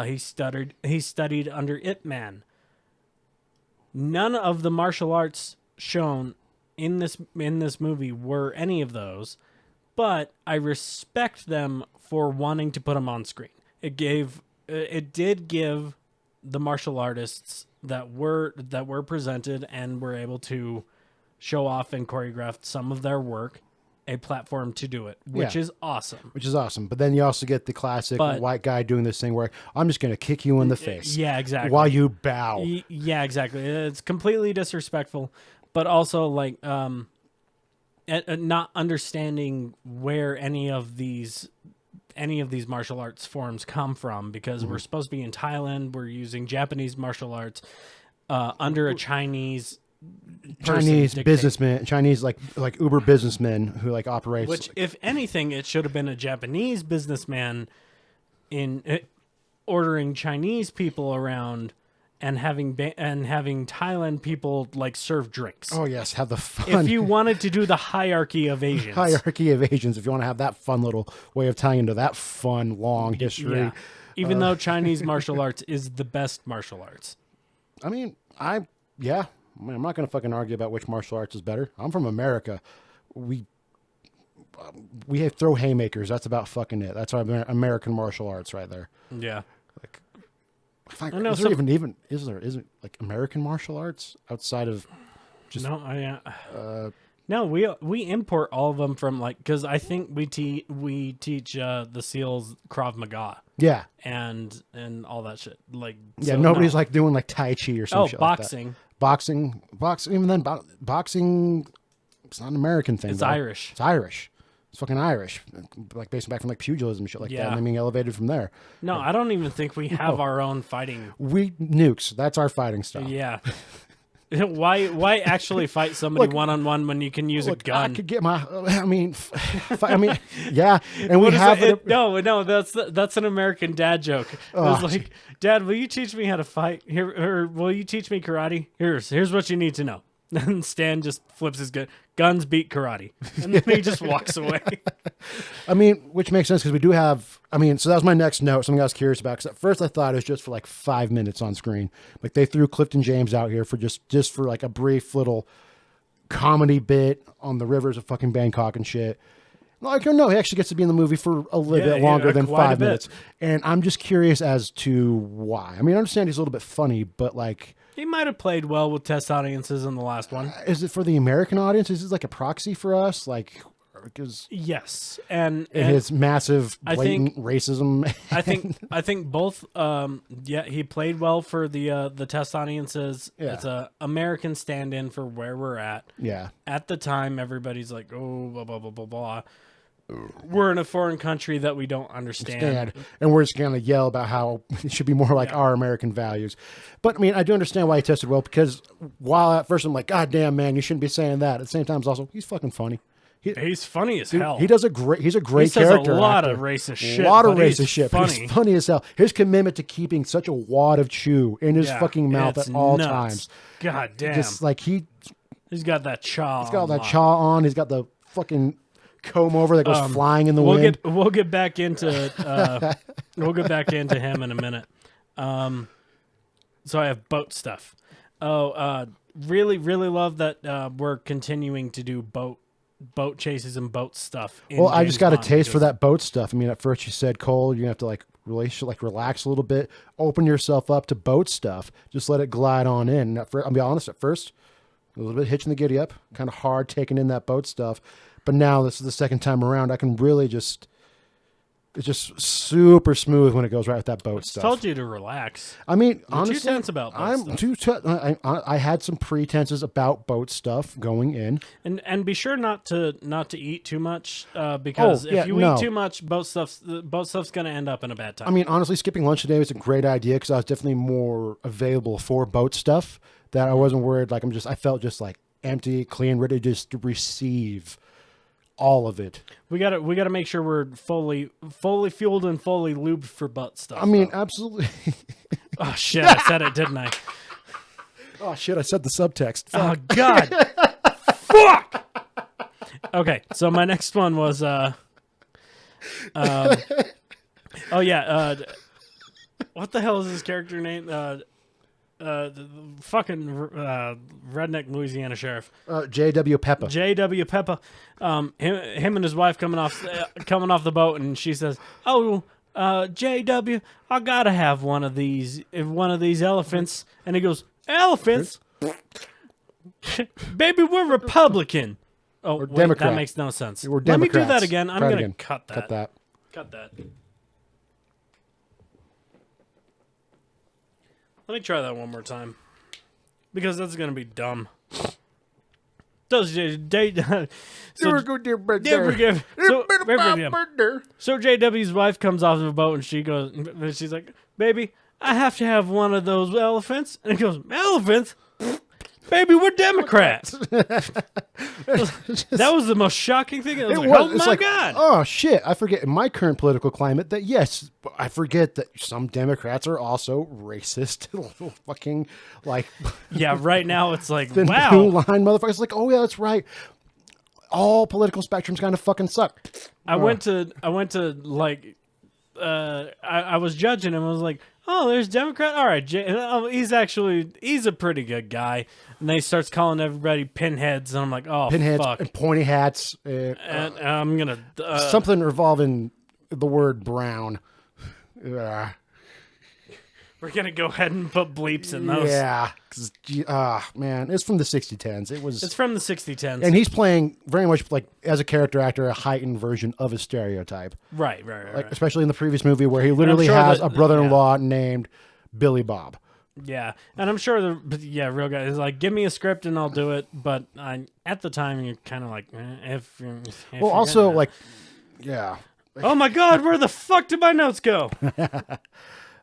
He studied under Ip Man. None of the martial arts shown in this movie were any of those, but I respect them for wanting to put them on screen. It did give the martial artists that were presented and were able to show off and choreograph some of their work a platform to do it, which is awesome. But then you also get the classic white guy doing this thing where I'm just going to kick you in the face. Yeah, exactly. While you bow. Yeah, exactly. It's completely disrespectful, but also like not understanding where any of these martial arts forms come from, because we're supposed to be in Thailand. We're using Japanese martial arts under a Chinese businessman, Chinese like Uber businessmen who like operates. Which, if anything, it should have been a Japanese businessman in ordering Chinese people around and having Thailand people like serve drinks. Oh yes, have the fun. If you wanted to do the hierarchy of Asians, if you want to have that fun little way of tying into that fun long history. Yeah. Even though Chinese martial arts is the best martial arts. I mean, I'm not going to fucking argue about which martial arts is better. I'm from America. We throw haymakers. That's about fucking it. That's our American martial arts right there. Yeah. Like, is there like American martial arts outside of just no, we import all of them from, like, because I think we teach the SEALs Krav Maga. Yeah. And all that shit. Like, yeah, so nobody's like doing like Tai Chi or something. Oh, boxing. Like that. Boxing. Even then, boxing. It's not an American thing. It's though. Irish. It's Irish. It's fucking Irish. Like based back from like pugilism and shit like that, and then being elevated from there. No, I don't even think we have our own fighting. We nukes. That's our fighting style. Yeah. Why actually fight somebody one-on-one when you can use a gun? I could get my. Yeah. And we have it. No. That's an American dad joke. It's like, Dad, will you teach me how to fight? Here, or will you teach me karate? Here's what you need to know. And Stan just flips his gun. Guns beat karate, and then he just walks away. I mean, which makes sense because we do have. I mean, so that was my next note. Something I was curious about, because at first I thought it was just for like 5 minutes on screen. Like they threw Clifton James out here for just for like a brief little comedy bit on the rivers of fucking Bangkok and shit. Like, no, he actually gets to be in the movie for a little bit longer than 5 minutes. And I'm just curious as to why. I mean, I understand he's a little bit funny, but like. He might have played well with test audiences in the last one. Is it for the American audience? Is it like a proxy for us? Like, because yes, and his massive blatant racism. I think both. He played well for the test audiences. Yeah. It's a American stand-in for where we're at. Yeah. At the time, everybody's like, oh, blah blah blah blah blah. We're in a foreign country that we don't understand. And we're just going to yell about how it should be more like our American values. But, I mean, I do understand why he tested well, because while at first I'm like, God damn, man, you shouldn't be saying that. At the same time, it's also, he's fucking funny. He's funny as hell. He's a great character. A lot of racist shit. He's funny as hell. His commitment to keeping such a wad of chew in his fucking mouth at all times. God damn. Just like he's got that chaw. He's got that chaw on. He's got the fucking comb over that goes flying in the wind. We'll get back into him in a minute. So I have boat stuff. Really love that we're continuing to do boat chases and boat stuff. Well, I just got a taste for that boat stuff. I mean, at first you said, Cole, you have to relax a little bit, open yourself up to boat stuff. Just let it glide on in. I'll be honest, at first, a little bit hitching the giddy up, kind of hard taking in that boat stuff. But now this is the second time around. I can really it's just super smooth when it goes right with that boat stuff. I told you to relax. I mean, You're honestly, too tense about boat stuff. I had some pretenses about boat stuff going in, and be sure not to eat too much because if you eat too much, boat stuff's going to end up in a bad time. I mean, honestly, skipping lunch today was a great idea because I was definitely more available for boat stuff. That I wasn't worried. Like I felt just like empty, clean, ready to just receive all of it. We gotta make sure we're fully fueled and fully lubed for butt stuff. I mean, absolutely. oh shit, I said it, didn't I? Oh shit, I said the subtext. Oh god. Fuck. Okay, so my next one was oh yeah, what the hell is his character name? The fucking redneck Louisiana sheriff. J.W. Peppa. J.W. Peppa. Him and his wife coming off the boat, and she says, "Oh, J.W., I gotta have one of these elephants." And he goes, "Elephants? Baby, we're Republican." Oh, wait, Democrat. that makes no sense. We're Let me do Democrats. that again. I'm Try it gonna again. cut that. Cut that. Let me try that one more time, because that's gonna be dumb. So JW's wife comes off the boat and she's like, "Baby, I have to have one of those elephants." And he goes, "Elephants? Baby, we're Democrats." That was the most shocking thing. I was like, "Oh my god!" Oh shit! I forget in my current political climate that yes, I forget that some Democrats are also racist. Fucking like yeah. Right now, it's like thin wow. blue line motherfuckers. Like, oh yeah, that's right. All political spectrums kind of fucking suck. I went to like, I was judging him. I was like, "Oh, there's Democrat. All right, he's a pretty good guy." And then he starts calling everybody pinheads, and I'm like, "Oh, Pinheads fuck!" and pointy hats. And I'm gonna Something involving the word brown. we're gonna go ahead and put bleeps in those. Yeah, man, it's from the 60-10s. It's from the 60-10s. And he's playing very much like as a character actor, a heightened version of a stereotype. Right. Like especially in the previous movie where he literally sure has that- a brother-in-law named Billy Bob. Yeah, and I'm sure real guy is like, "Give me a script and I'll do it." But at the time, you're kind of like, if Well, also like, yeah. oh my god, where the fuck did my notes go?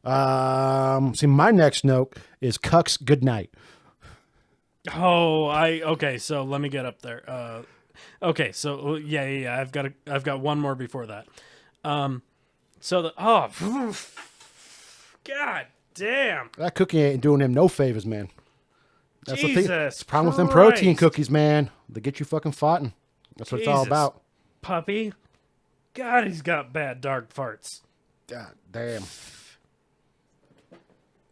See, my next note is Cuck's Goodnight. Oh, okay. So let me get up there. Okay, so yeah. I've got one more before that. God damn. That cookie ain't doing him no favors, man. That's the thing. Jesus It's the problem with them Christ. protein cookies, man. They get you fucking farting. That's what it's all Jesus. about. Puppy. God, he's got bad dark farts. God damn.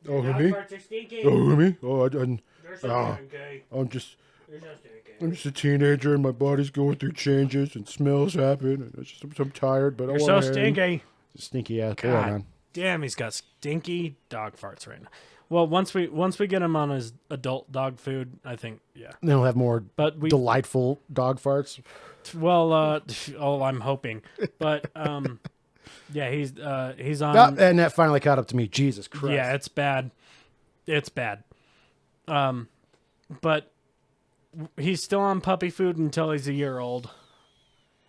Oh, Dark me? farts are stinky. Oh, me? Oh, They're so stinky. I'm just They're so stinky. I'm just a teenager and my body's going through changes and smells happen. And it's just, I'm tired, but You're I so want stinky. Stinky ass boy, God man. damn, he's got stinky dog farts right now. Well, once we get him on his adult dog food, I think Then he'll have more delightful dog farts. Well, I'm hoping, but yeah, he's on. And that finally caught up to me. Jesus Christ. Yeah, it's bad. It's bad. But he's still on puppy food until he's a year old.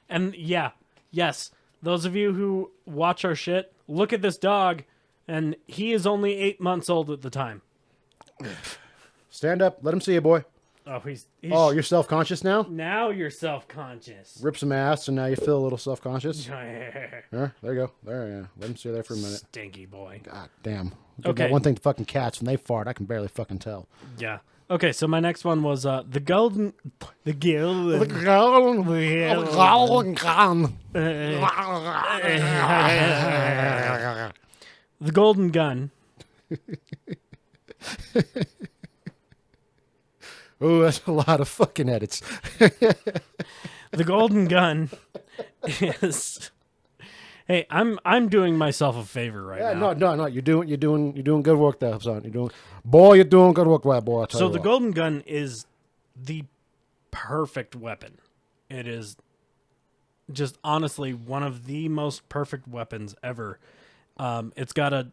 And yes, those of you who watch our shit, look at this dog, and he is only 8 months old at the time. Stand up. Let him see you, boy. Oh, he's You're self-conscious now? now you're self-conscious. Rip some ass, and now you feel a little self-conscious. Stinky There you go. There, yeah. Let him stay there for a minute. boy. God damn. Okay. One thing to fucking cats, when they fart, I can barely fucking tell. Yeah. Okay, so my next one was the golden The golden gun. Oh, that's a lot of fucking edits. The golden gun is. Hey, I'm doing myself a favor right now. No. You're doing good work there, son. You're doing good work, boy. I tell So you the what. golden gun is the perfect weapon. It is just honestly one of the most perfect weapons ever. It's got a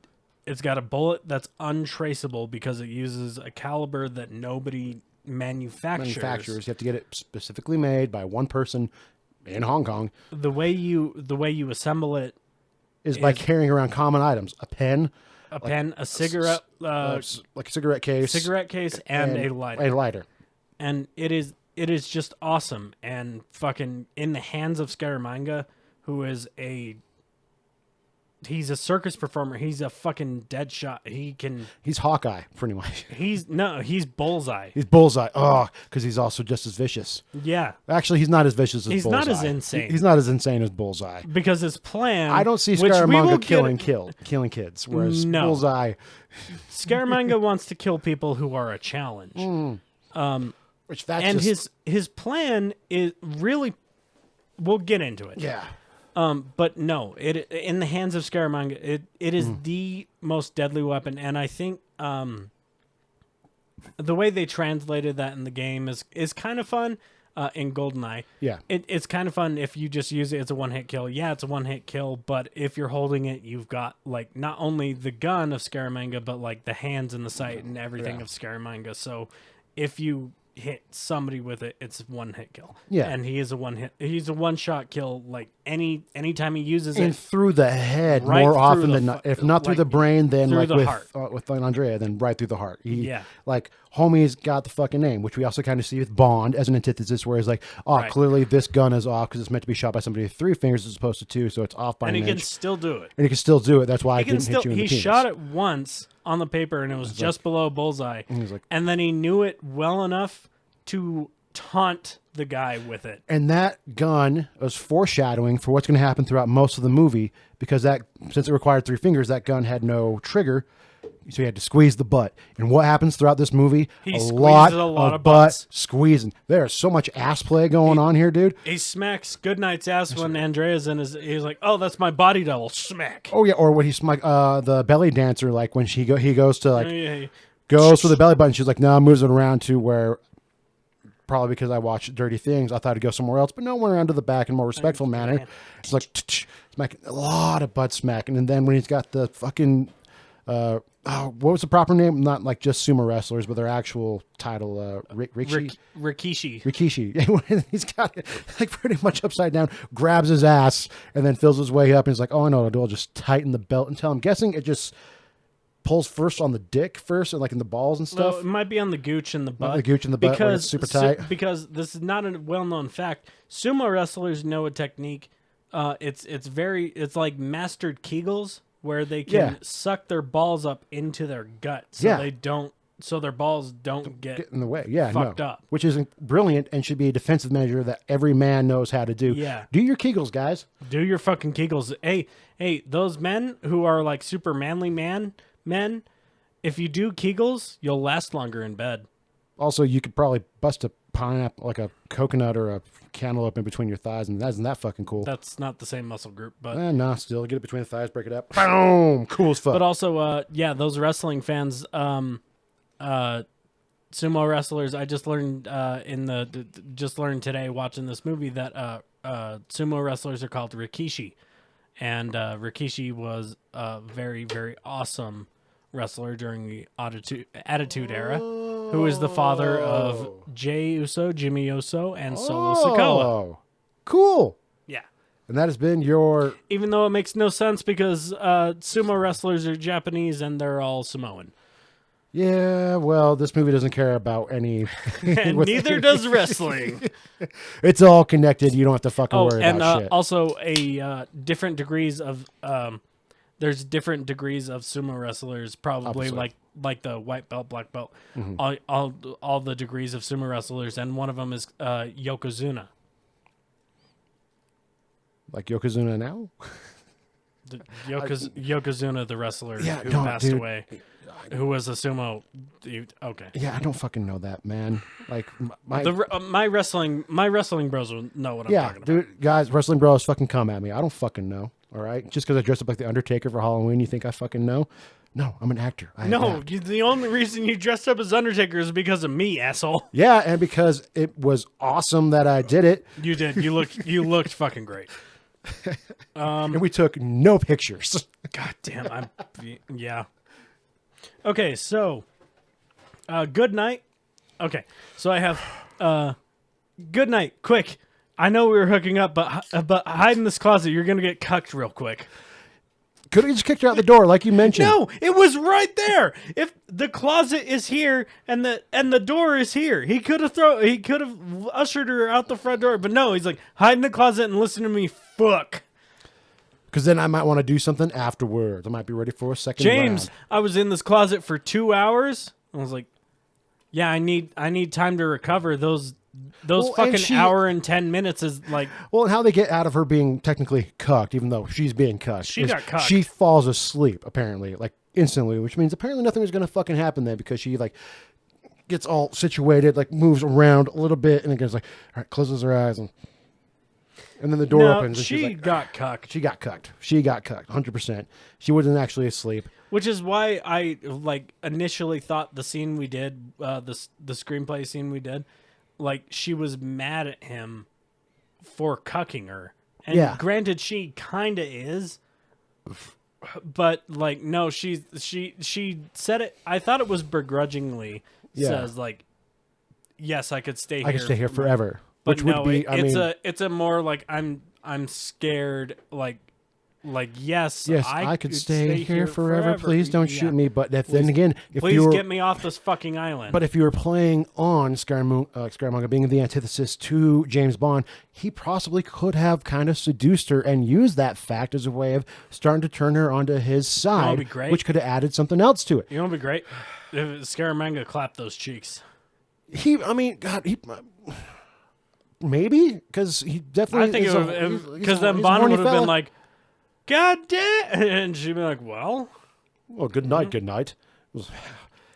bullet that's untraceable because it uses a caliber that nobody manufactures. You have to get it specifically made by one person in Hong Kong. The way you assemble it is by carrying around common items: a pen, a cigarette, like a cigarette case, and a lighter. A lighter. And it it is just awesome. And fucking in the hands of Scaramanga, who is he's a circus performer. He's a fucking dead shot. He's Hawkeye, pretty much. He's Bullseye. He's Bullseye. Oh, because he's also just as vicious. Yeah. Actually, he's not as vicious as He's Bullseye. not as insane. He's not as insane as Bullseye. Because his plan... I don't see which we will Scaramanga killing kids, whereas No. Bullseye... Scaramanga wants to kill people who are a challenge. Which that's And just, his plan is really... We'll get into it. Yeah. But no, it in the hands of Scaramanga, it is the most deadly weapon, and I think the way they translated that in the game is kind of fun. In GoldenEye, Yeah. it's kind of fun if you just use it as a one-hit kill. Yeah, it's a one-hit kill, but if you're holding it, you've got like not only the gun of Scaramanga, but like the hands and the sight and everything of Scaramanga. So if you hit somebody with it, it's one hit kill. Yeah. And he's a one shot kill. Like anytime he uses And it through the head right more through often the than not. If not through the brain, then through like the with Andrea, then right through the heart. Yeah. Like homie's got the fucking name, which we also kind of see with Bond as an antithesis, where it's like, Right. clearly this gun is off because it's meant to be shot by somebody with 3 fingers as opposed to 2, so it's off by and an he can inch. still do it. And he can still do it. That's why I He can didn't still hit you in the he penis. shot it once on the paper and it was just below bullseye. he's like- And then he knew it well enough to taunt the guy with it. And that gun was foreshadowing for what's going to happen throughout most of the movie, because since it required 3 fingers, that gun had no trigger, so you had to squeeze the butt. And what happens throughout this movie? He squeezes a lot of of butts. butt squeezing. There's so much ass play going on here, dude. He smacks Goodnight's ass when Andrea's in his. He's like, "Oh, that's my body double." Smack. Oh yeah, or when he's like the belly dancer, like when he goes to like Yeah. goes for the belly button, she's like, no, moves it around to where. Probably because I watched Dirty Things, I thought it'd go somewhere else, but no, went around to the back in a more respectful manner. It's like smacking a lot of butt smacking, and then when he's got the fucking what was the proper name? Not like just sumo wrestlers, but their actual title, Rikishi. Rikishi. He's got it like pretty much upside down, grabs his ass, and then fills his way up, and he's like, "Oh, I know what I'll do. I'll just tighten the belt until I'm guessing it just." Pulls first on the dick first, and like in the balls and stuff. Well, it might be on the gooch and the butt. The gooch and the butt where it's super tight. Because this is not a well-known fact. Sumo wrestlers know a technique. It's like mastered Kegels, where they can suck their balls up into their gut, so their balls don't get in the way. Yeah, fucked up. Which is brilliant and should be a defensive measure that every man knows how to do. Yeah. Do your Kegels, guys. Do your fucking Kegels. Hey, those men who are like super manly men, if you do Kegels, you'll last longer in bed. Also, you could probably bust a pineapple, like a coconut or a cantaloupe in between your thighs, and isn't that fucking cool? That's not the same muscle group, but No, still get it between the thighs, break it up. Boom! Cool as fuck. but also, those wrestling fans, sumo wrestlers. I just learned learned today watching this movie that sumo wrestlers are called Rikishi, and Rikishi was a very, very awesome wrestler during the Attitude Era, who is the father of Jey Uso, Jimmy Uso, and Solo Sikoa. Oh, cool. Yeah. And that has been your... Even though it makes no sense because sumo wrestlers are Japanese and they're all Samoan. Yeah, well, this movie doesn't care about any... And neither does wrestling. It's all connected. You don't have to fucking worry and about shit. also different degrees of... there's different degrees of sumo wrestlers, probably Obviously. like the white belt, black belt, Mm-hmm. all the degrees of sumo wrestlers, and one of them is Yokozuna. Like Yokozuna now? Yokozuna, the wrestler who passed dude. away, who was a sumo dude. Okay. Yeah, I don't fucking know that, man. Like, My wrestling bros will know what I'm yeah, talking about. dude, guys, wrestling bros fucking come at me. I don't fucking know, all right? Just because I dressed up like the Undertaker for Halloween, you think I fucking know? No, I'm an actor. I No, adapt. the only reason you dressed up as Undertaker is because of me, asshole. Yeah, and because it was awesome that I did it, You did. You looked fucking great. and we took no pictures. God damn. Yeah. Okay, so good night. Okay, so I have good night. Quick. I know we were hooking up, but hide in this closet. You're gonna get cucked real quick. Could have just kicked her out the door, like you mentioned. No, it was right there. If the closet is here and the door is here, he could have ushered her out the front door. But no, he's like, hide in the closet and listen to me. Fuck. Because then I might want to do something afterwards. I might be ready for a second James, round. I was in this closet for 2 hours. I was like, yeah, I need time to recover. Those fucking hour and 10 minutes is like. Well, and how they get out of her being technically cucked, even though she's being cucked. She got cucked. She falls asleep, apparently, like instantly, which means apparently nothing was going to fucking happen then because she like gets all situated, like moves around a little bit, and then goes like, all right, closes her eyes, and then the door opens. And she she's like, got cucked. She got cucked. She got cucked, 100%. She wasn't actually asleep. Which is why I like initially thought the scene we did, the screenplay scene we did, like she was mad at him for cucking her. And yeah. Granted, she kind of is, but like no, she said it. I thought it was begrudgingly. Yeah. Says like, yes, I could stay here. I could stay here forever. But which no, would be, it's a more like I'm scared like yes I could stay here forever. Please don't Yeah. shoot me. But then if please you were, get me off this fucking island. But if you were playing on Scaramanga being the antithesis to James Bond, he possibly could have kind of seduced her and used that fact as a way of starting to turn her onto his side, be great? which could have added something else to it. You know what'd be great? If Scaramanga clapped those cheeks. Maybe because he definitely. I think because then Bond would have been like, "God damn," and she'd be like, "Well, good night, good night." It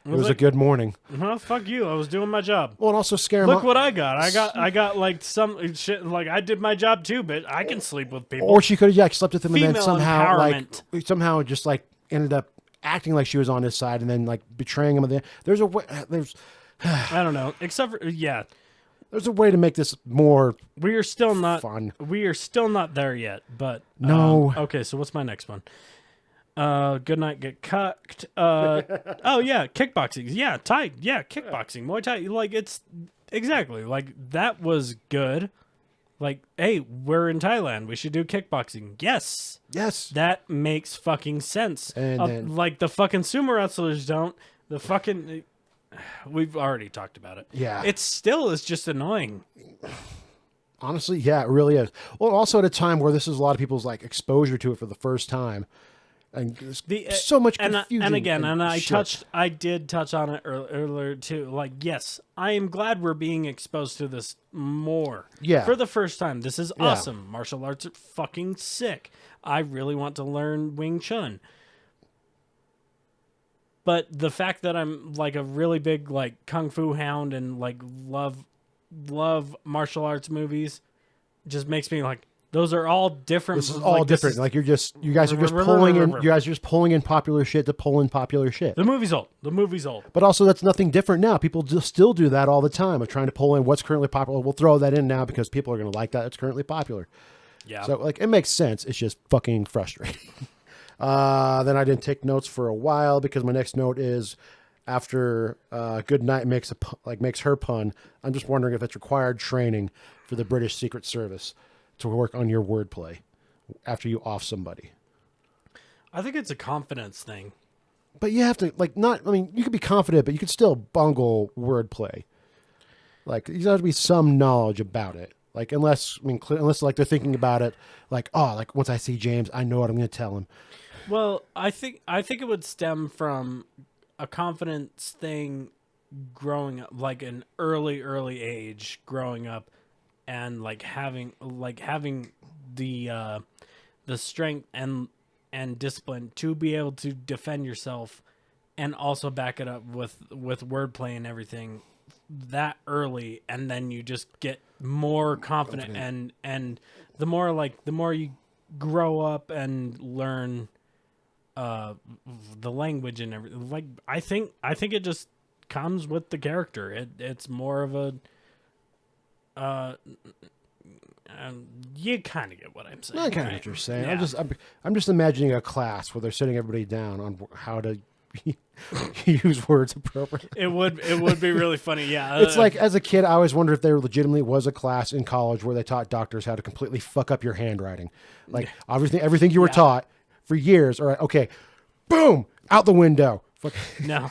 was a like- good morning. well, fuck you. I was doing my job. Well, and also Scaramanga. Look what I got. I got like some shit. Like I did my job too, but I can sleep with people. Or she could have slept with him and then Female somehow just like ended up acting like she was on his side and then like betraying him. There's a way. I don't know. Except for There's a way to make this more we are still not fun. We are still not there yet. But No. Okay, so what's my next one? Good night, get cucked. Oh yeah, kickboxing. Yeah, Thai. Yeah, kickboxing, Muay Thai. Like it's exactly like that was good. Like, hey, we're in Thailand. We should do kickboxing. Yes. That makes fucking sense. And then, like the fucking sumo wrestlers don't. The fucking. We've already talked about it. Yeah. It still is just annoying. honestly, yeah, it really is. Well, also at a time where this is a lot of people's like exposure to it for the first time. And there's so much confusion. And again, shit. I did touch on it earlier too. Like, yes, I am glad we're being exposed to this more. Yeah. For the first time. This is awesome. Martial arts are fucking sick. I really want to learn Wing Chun. But the fact that I'm like a really big like kung fu hound and like love martial arts movies just makes me like, those are all different. This is all different. Like you guys are just pulling in. You guys are just pulling in popular shit to pull in popular shit. The movie's old. But also, that's nothing different now. People still do that all the time of trying to pull in what's currently popular. We'll throw that in now because people are going to like that. It's currently popular. Yeah. So like it makes sense. It's just fucking frustrating. Then I didn't take notes for a while because my next note is after Good Night makes her pun. I'm just wondering if that's required training for the British Secret Service to work on your wordplay after you off somebody. I think it's a confidence thing. But you have to you could be confident, but you could still bungle wordplay. Like there's got to be some knowledge about it. Like unless like they're thinking about it, like once I see James, I know what I'm going to tell him. Well, I think it would stem from a confidence thing growing up, like an early age growing up, and having the strength and discipline to be able to defend yourself, and also back it up with wordplay and everything that early, and then you just get more confident. And the more you grow up and learn the language and everything, like I think it just comes with the character. It's more of a you kind of get what I'm saying. I kind of get what you're saying. Yeah. I'm just imagining a class where they're sitting everybody down on how to use words appropriately. It would be really funny. Yeah. It's like as a kid, I always wondered if there legitimately was a class in college where they taught doctors how to completely fuck up your handwriting. Like everything you were taught, for years. All right, okay, boom, out the window. Fuck. No.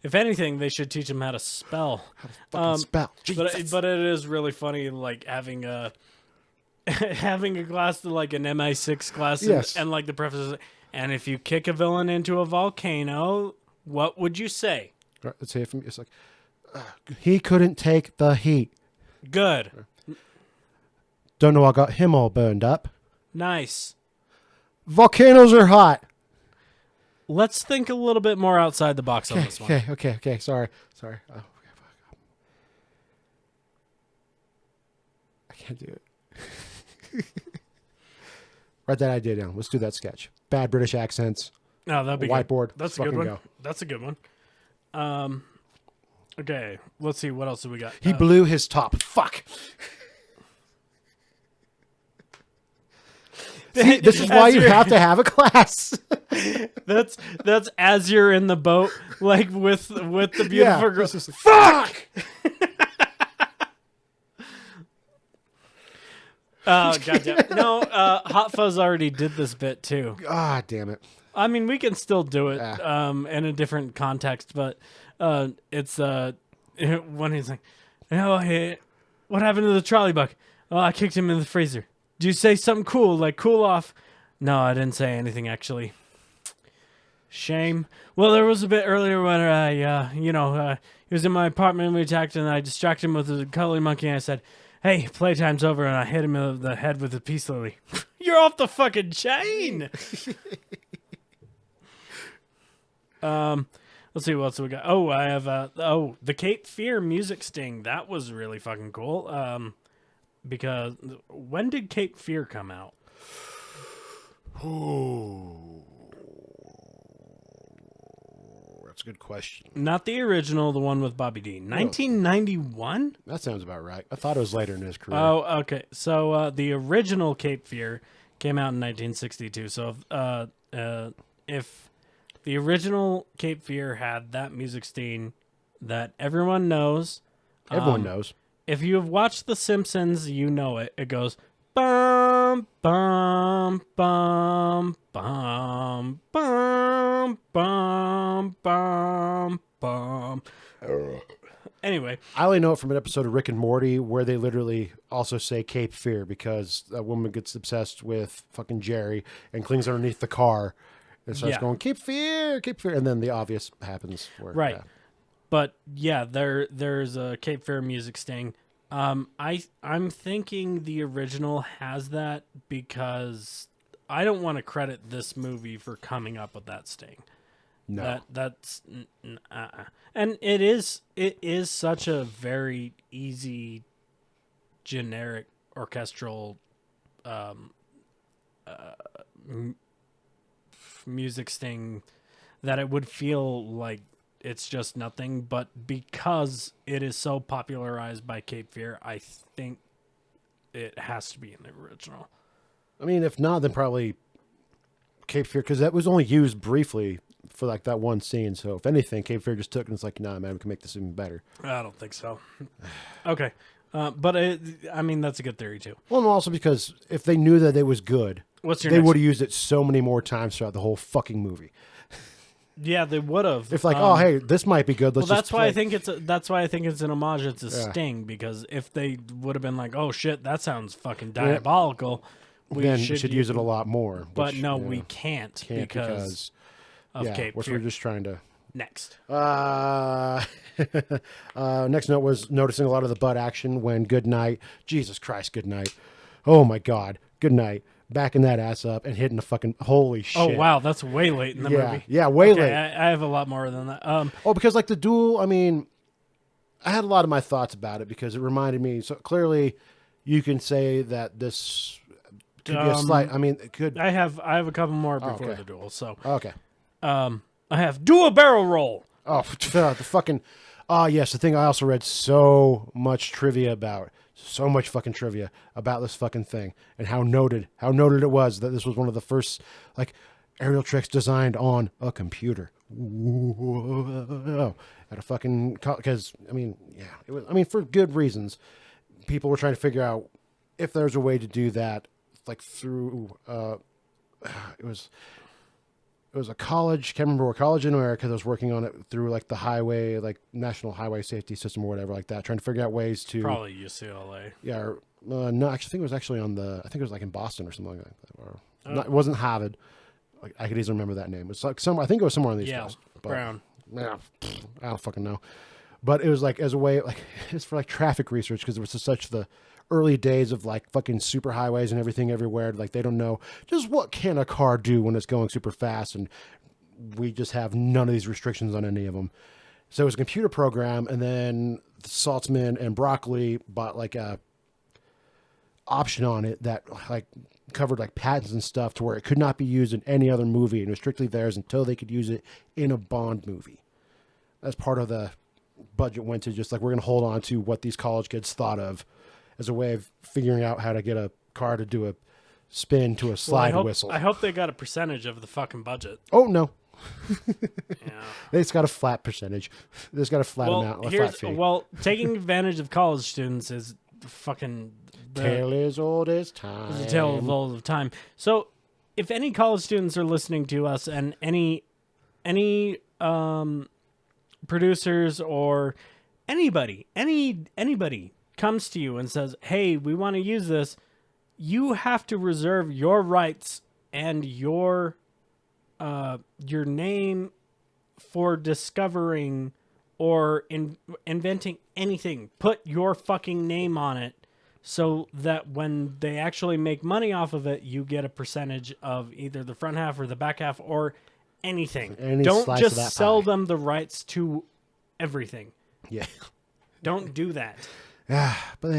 If anything, they should teach him how to spell. Fucking spell. But it is really funny, like having a having a class like an MI6 class, Yes. and like the preface. And if you kick a villain into a volcano, what would you say? All right, let's say it from. It's like he couldn't take the heat. Good, Don't know. I got him all burned up. nice. Volcanoes are hot. Let's think a little bit more outside the box on this one. Okay. Sorry. Oh, I can't do it. Write that idea down. Let's do that sketch. Bad British accents. No, that'd be Whiteboard. Good. That's a Fucking good one. go. That's a good one. Okay, let's see what else do we got. He blew his top. Fuck. See, this is why you have to have a class. That's as you're in the boat, like with the beautiful girl. Fuck. Oh goddamn! No, Hot Fuzz already did this bit too. Ah, damn it. I mean, we can still do it in a different context, but it's when he's like, "Oh, hey, what happened to the trolley buck? Oh, I kicked him in the freezer. Did you say something cool, like cool off?" "No, I didn't say anything actually." "Shame. Well, there was a bit earlier when I, he was in my apartment and we attacked, and I distracted him with a cuddly monkey, and I said, 'Hey, playtime's over,' and I hit him in the head with a peace lily." You're off the fucking chain. Let's see what else we got. Oh, I have the Cape Fear music sting. That was really fucking cool. Because when did Cape Fear come out? That's a good question. Not the original, the one with Bobby Dean. 1991? That sounds about right. I thought it was later in his career. Oh, okay. So the original Cape Fear came out in 1962. So if the original Cape Fear had that music sting that everyone knows. Everyone knows. If you have watched The Simpsons, you know it. It goes bum bum bum bum bum bum bum bum. Anyway, I only know it from an episode of Rick and Morty where they literally also say Cape Fear because a woman gets obsessed with fucking Jerry and clings underneath the car and starts going Cape Fear, and then the obvious happens. Right. Yeah. But yeah, there's a Cape Fear music sting. I'm thinking the original has that because I don't want to credit this movie for coming up with that sting. No. That's and it is such a very easy generic orchestral music sting that it would feel like it's just nothing, but because it is so popularized by Cape Fear, I think it has to be in the original. I mean, if not, then probably Cape Fear, because that was only used briefly for like that one scene. So if anything, Cape Fear just took and it's like, nah, man, we can make this even better. I don't think so. Okay. But that's a good theory too. Well, and also because if they knew that it was good, they would have used it so many more times throughout the whole fucking movie. Yeah, they would have. If like, oh, hey, this might be good. Let's that's why I think it's an homage. It's a sting because if they would have been like, oh shit, that sounds fucking diabolical, we should use it a lot more. But no, we can't because of Cape which Fear. we're just trying to. Next. Next note was noticing a lot of the butt action when Goodnight, Jesus Christ, Goodnight, oh my God, Goodnight, backing that ass up and hitting the fucking holy shit. Oh wow, that's way late in the movie. Yeah, way late. I have a lot more than that. Because like the duel, I mean, I had a lot of my thoughts about it because it reminded me. So clearly, you can say that this could be a slight. I mean, it could. I have a couple more before the duel. So okay. I have do a barrel roll. Oh, the fucking. Yes, the thing I also read so much trivia about. So much fucking trivia about this fucking thing and how noted it was that this was one of the first like aerial tricks designed on a computer. Whoa. At a fucking, because I mean, yeah, it was. I mean, for good reasons. People were trying to figure out if there's a way to do that, like through it was a college, can't remember what college in America that was working on it through like the highway, like National Highway Safety System or whatever like that, trying to figure out ways to Probably UCLA. yeah, or, no, actually, I think it was actually I think it was like in Boston or something like that. Or not, it wasn't Harvard. Like, I could easily remember that name. It's like I think it was somewhere on the East Coast. But, Brown. Yeah, I don't fucking know. But it was like as a way, like it's for like traffic research because it was such the early days of like fucking super highways and everything everywhere. Like they don't know just what can a car do when it's going super fast, and we just have none of these restrictions on any of them. So it was a computer program, and then Saltzman and Broccoli bought like a option on it that like covered like patents and stuff to where it could not be used in any other movie and it was strictly theirs until they could use it in a Bond movie. That's part of the budget went to just like we're going to hold on to what these college kids thought of as a way of figuring out how to get a car to do a spin to a slide whistle. I hope they got a percentage of the fucking budget. Oh no. Yeah. It's got a flat percentage. It's got a flat amount, a flat fee. Well, taking advantage of college students is fucking Tale as old as time. It's a tale of old time. So, if any college students are listening to us, and any producers or anybody comes to you and says, "Hey, we want to use this," you have to reserve your rights and your name for discovering or inventing anything. Put your fucking name on it so that when they actually make money off of it, you get a percentage of either the front half or the back half or anything. Don't just sell them the rights to everything. Yeah. Don't do that. Yeah, but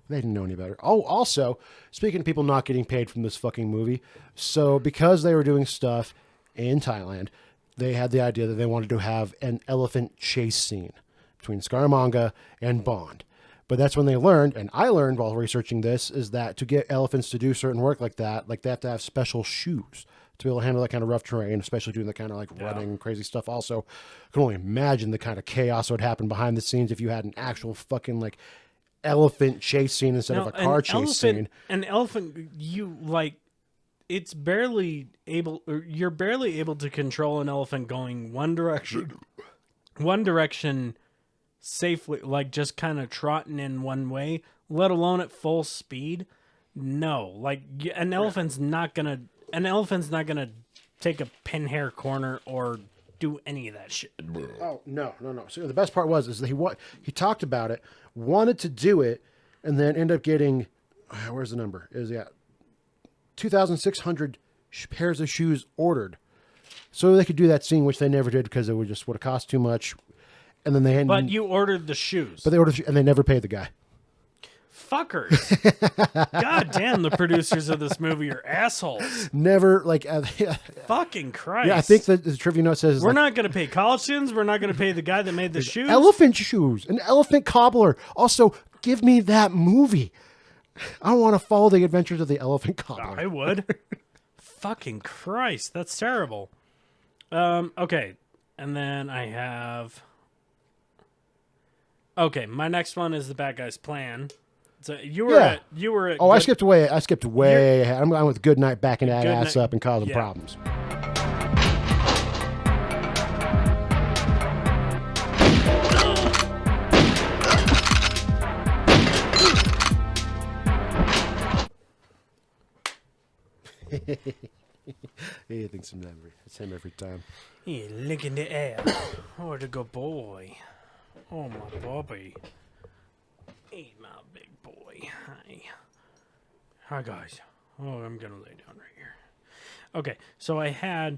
they didn't know any better. Oh, also, speaking of people not getting paid from this fucking movie, so because they were doing stuff in Thailand, they had the idea that they wanted to have an elephant chase scene between Scaramanga and Bond. But that's when they learned, and I learned while researching this, is that to get elephants to do certain work like that, like they have to have special shoes to be able to handle that kind of rough terrain, especially doing the kind of like running and crazy stuff. Also, I can only imagine the kind of chaos that would happen behind the scenes if you had an actual fucking like elephant chase scene instead of a car chase scene. An elephant, it's barely able, or you're barely able to control an elephant going one direction safely, like just kind of trotting in one way, let alone at full speed. No, like an elephant's not gonna take a pin hair corner or do any of that shit. Oh no. So the best part is that he talked about it, wanted to do it, and then ended up getting where's the number? 2,600 pairs of shoes ordered, so they could do that scene, which they never did because it would have cost too much. And then they But you ordered the shoes. But they ordered and they never paid the guy. Fuckers. God damn, the producers of this movie are assholes. Never Fucking Christ. Yeah, I think the trivia note says we're not going to pay college students. We're not going to pay the guy that made the shoes. Elephant shoes, an elephant cobbler. Also, give me that movie. I want to follow the adventures of the elephant cobbler. I would. Fucking Christ, that's terrible. Okay, and then I have. Okay, my next one is the bad guy's plan. So you were at. Oh, I skipped way ahead. I'm going with Goodnight backing that ass up and causing problems. He thinks it's him every time. Yeah, look in the air. Oh, the good boy. Oh, my Bobby. Hey, my big boy. Hi. Hi, guys. Oh, I'm going to lay down right here. Okay, so I had...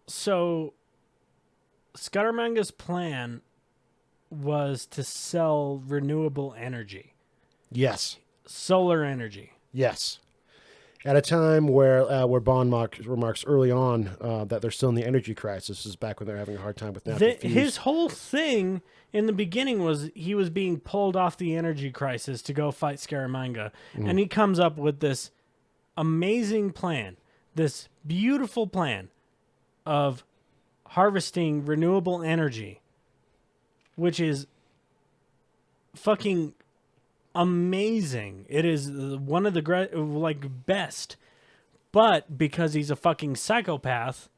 So, Scaramanga's plan was to sell renewable energy. Yes. Solar energy. Yes. At a time where Bond remarks early on that they're still in the energy crisis. This is back when they're having a hard time with natural fuels. His whole thing in the beginning was he was being pulled off the energy crisis to go fight Scaramanga. And he comes up with this amazing plan, this beautiful plan of harvesting renewable energy, which is fucking amazing. It is one of the best. But because he's a fucking psychopath,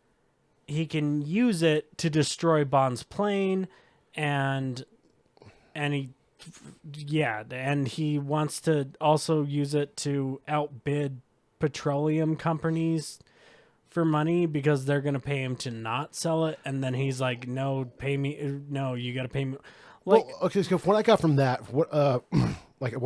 he can use it to destroy Bond's plane, and he wants to also use it to outbid petroleum companies for money because they're going to pay him to not sell it, and then he's like, no, pay me, no, you got to pay me. Like, well, okay, so what I got from that, what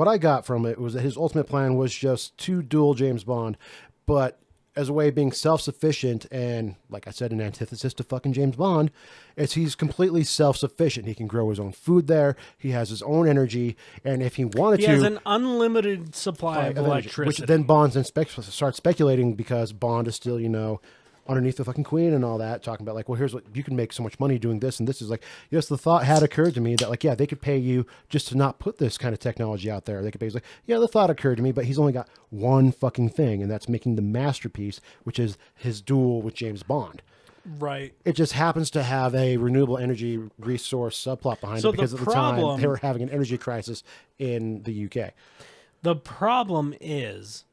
I got from it was that his ultimate plan was just to duel James Bond, but as a way of being self-sufficient, and like I said, an antithesis to fucking James Bond, is he's completely self-sufficient. He can grow his own food there. He has his own energy, and if he wanted he to, has an unlimited supply of energy, electricity. which then Bond's starts speculating because Bond is still, underneath the fucking queen and all that, talking about like, well, here's what you can make so much money doing this, and this is like, yes, the thought had occurred to me that like, yeah, they could pay you just to not put this kind of technology out there. They could pay, like, yeah, the thought occurred to me, but he's only got one fucking thing, and that's making the masterpiece, which is his duel with James Bond. Right. It just happens to have a renewable energy resource subplot behind it because at the time they were having an energy crisis in the UK. The problem is,